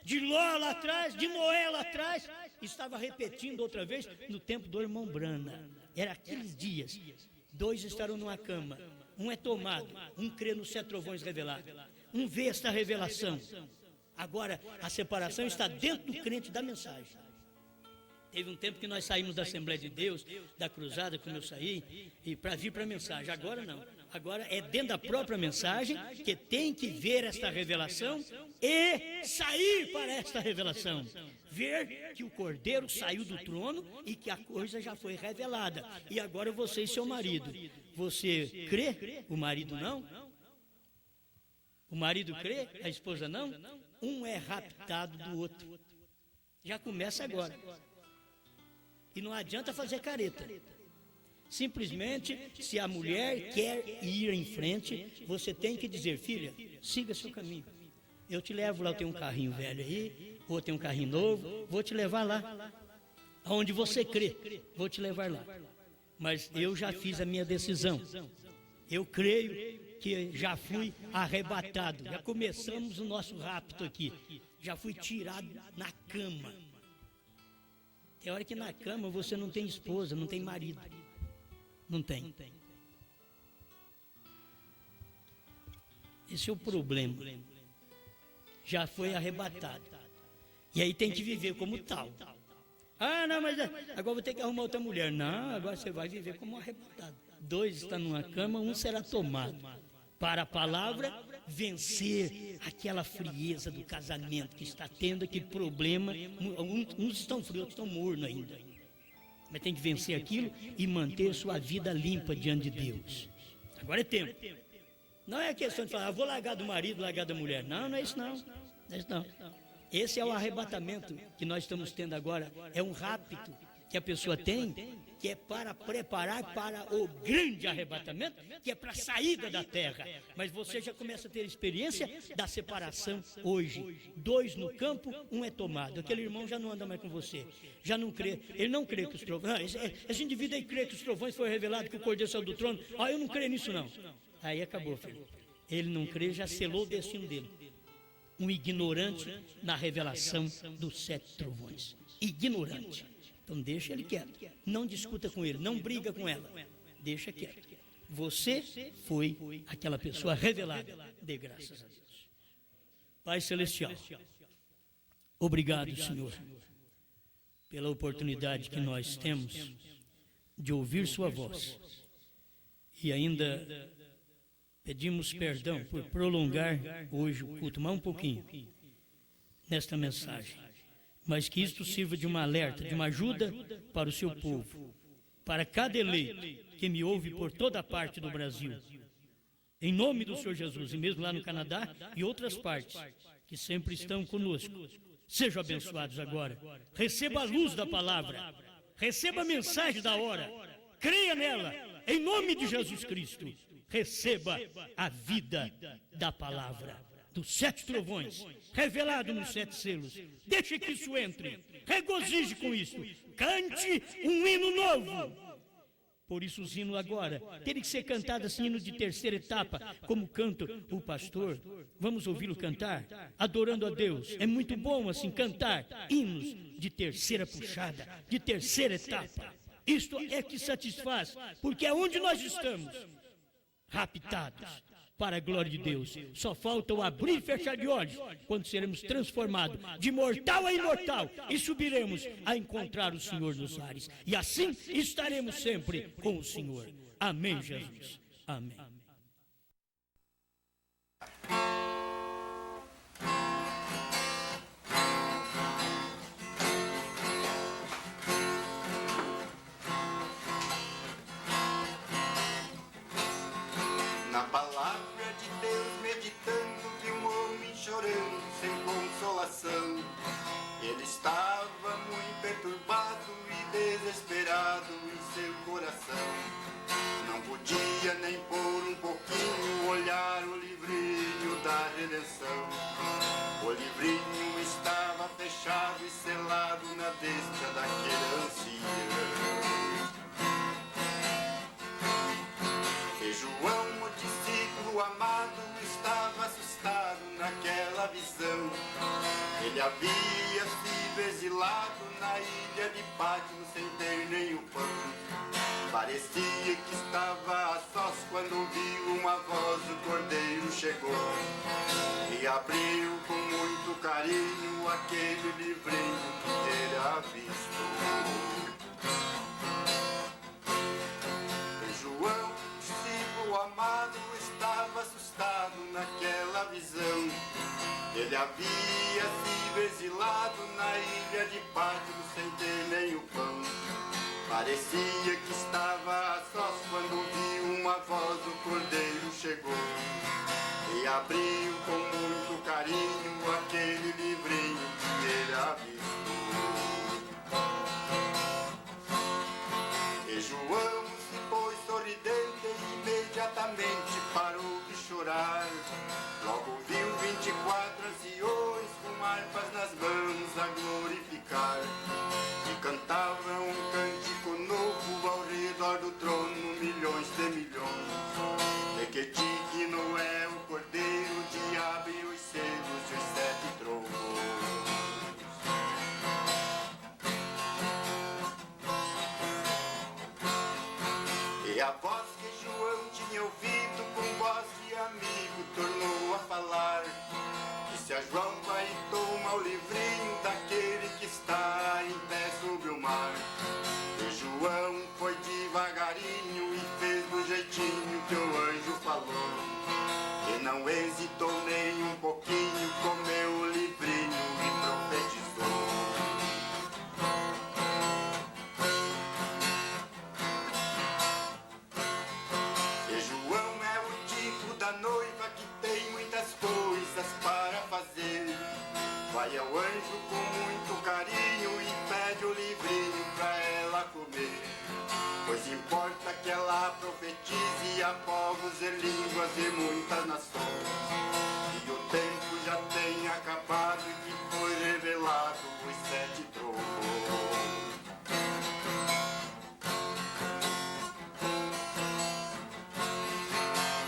de Ló lá atrás, de Noé lá atrás. Estava repetindo outra vez no tempo do irmão Branham. Era aqueles dias. 2 estarão numa cama. Um é tomado, um crê nos 7 trovões revelados. Um vê esta revelação. Agora, a separação está dentro do crente da mensagem. Teve um tempo que nós saímos da Assembleia de Deus, da cruzada, como eu saí, e para vir para a mensagem. Agora não. Agora é dentro da própria mensagem que tem que ver esta revelação e sair para esta revelação. Ver que o Cordeiro saiu do trono e que a coisa já foi revelada. E agora você e seu marido. Você crê? O marido não? O marido crê? A esposa não? Um é raptado do outro. Já começa agora. E não adianta fazer careta. Simplesmente, se a mulher quer ir em frente, você tem que dizer, filha, siga seu caminho. Eu te levo lá, eu tenho um carrinho velho aí, ou tenho um carrinho novo, vou te levar lá. Aonde você crê, vou te levar lá. Mas eu já fiz a minha decisão. Eu creio que já fui arrebatado. Já começamos o nosso rapto aqui. Já fui tirado na cama. Tem hora que na cama você não tem esposa, não tem marido. Não tem. Esse é o problema. Já foi arrebatado. E aí tem que viver como tal. Ah, não, mas agora vou ter que arrumar outra mulher. Não, agora você vai viver como arrebatado. 2 estão numa cama, um será tomado. Para a palavra vencer aquela frieza do casamento que está tendo aquele problema. Uns estão frios, outros estão mornos ainda. Mas tem que vencer aquilo e manter sua vida limpa diante de Deus. Agora é tempo. Não é questão de falar, vou largar do marido, largar da mulher. Não, não é isso não. Não é isso não. Esse é o arrebatamento que nós estamos tendo agora. É um rapto que a pessoa tem, que é para preparar para o grande arrebatamento, que é para a saída da terra. Mas você já começa a ter experiência da separação hoje. 2 no campo, um é tomado. Aquele irmão já não anda mais com você. Já não crê. Ele não crê que os trovões... Esse indivíduo aí crê que os trovões foi revelado, que o Cordeiro saiu do trono. Eu não creio nisso não. Aí acabou, filho. Ele não crê, já selou o destino dele. Um ignorante na revelação dos 7 trovões. Ignorante. Então deixa ele quieto. Não discuta com ele, não briga com ela. Deixa quieto. Você foi aquela pessoa revelada. Dê graças a Deus. Pai Celestial, obrigado, Senhor, pela oportunidade que nós temos de ouvir sua voz. E ainda pedimos perdão por prolongar hoje o culto, mais um pouquinho, nesta mensagem. Mas que isto sirva de uma alerta, de uma ajuda para o seu povo, para cada eleito que me ouve por toda a parte do Brasil. Em nome do Senhor Jesus, e mesmo lá no Canadá e outras partes, que sempre estão conosco. Sejam abençoados agora. Receba a luz da palavra. Receba a mensagem da hora. Creia nela. Em nome de Jesus Cristo. Receba a vida da palavra. Dos 7 trovões, revelado nos 7 selos. Deixe que isso entre. Regozije com isso. Cante um hino novo. Por isso os hinos agora terem que ser cantados assim, hino de terceira etapa, como canta o pastor. Vamos ouvi-lo cantar, adorando a Deus. É muito bom assim cantar hinos de terceira puxada, de terceira etapa. Isto é que satisfaz, porque é onde nós estamos, raptados para a glória de Deus. Só falta o abrir e fechar de olhos, quando seremos transformados de mortal a imortal e subiremos a encontrar o Senhor nos ares. E assim estaremos sempre com o Senhor. Amém, Jesus. Amém. Na palavra de Deus meditando, vi um homem chorando sem consolação. Ele estava muito perturbado e desesperado em seu coração. Não podia nem por um pouquinho olhar o livrinho da redenção. O livrinho estava fechado e selado na destra daquele ancião. E João, o discípulo amado, estava assustado naquela visão. Ele havia sido exilado na ilha de Patmos sem ter nem o pão. Parecia que estava a sós quando ouviu uma voz, o cordeiro chegou. E abriu com muito carinho aquele livrinho que ele avistou. E João, o amado, estava assustado naquela visão. Ele havia sido exilado na ilha de Patmos sem ter nem o pão. Parecia que estava a sós quando ouviu uma voz, o cordeiro chegou. E abriu com muito carinho aquele livrinho que ele avistou. E João se pôs sorridente e imediatamente parou de chorar. Logo viu 24 anciões com harpas nas mãos a glorificar. E cantavam um cântico novo ao redor do trono, milhões de milhões. E que digno é o cordeiro de abrir os selos e os 7 trovões. E a voz que João tinha ouvido com voz de amigo tornou a falar. Disse a João: vai e toma o livrinho daquele que está em pé sobre o mar. E João foi devagarinho e fez do jeitinho que o anjo falou. E não hesitou nem um pouquinho, comeu o livrinho e profetizou. E João é o tipo da noiva que tem muitas coisas para fazer. Vai ao anjo com muito carinho e pede o livrinho pra ela comer. Pois importa que ela profetize a povos e línguas e muitas nações. E o tempo já tem acabado e que foi revelado os 7 trovões.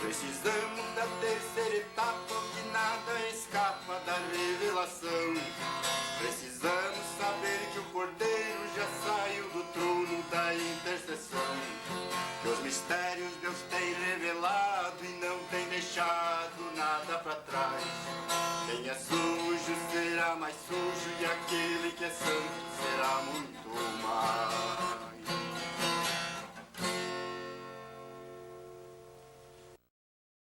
Precisamos da terceira etapa, que nada escapa da revelação. Precisamos saber que o cordeiro já saiu do trono da intercessão. Que os mistérios Deus tem revelado e não tem deixado nada para trás. Quem é sujo será mais sujo e aquele que é santo será muito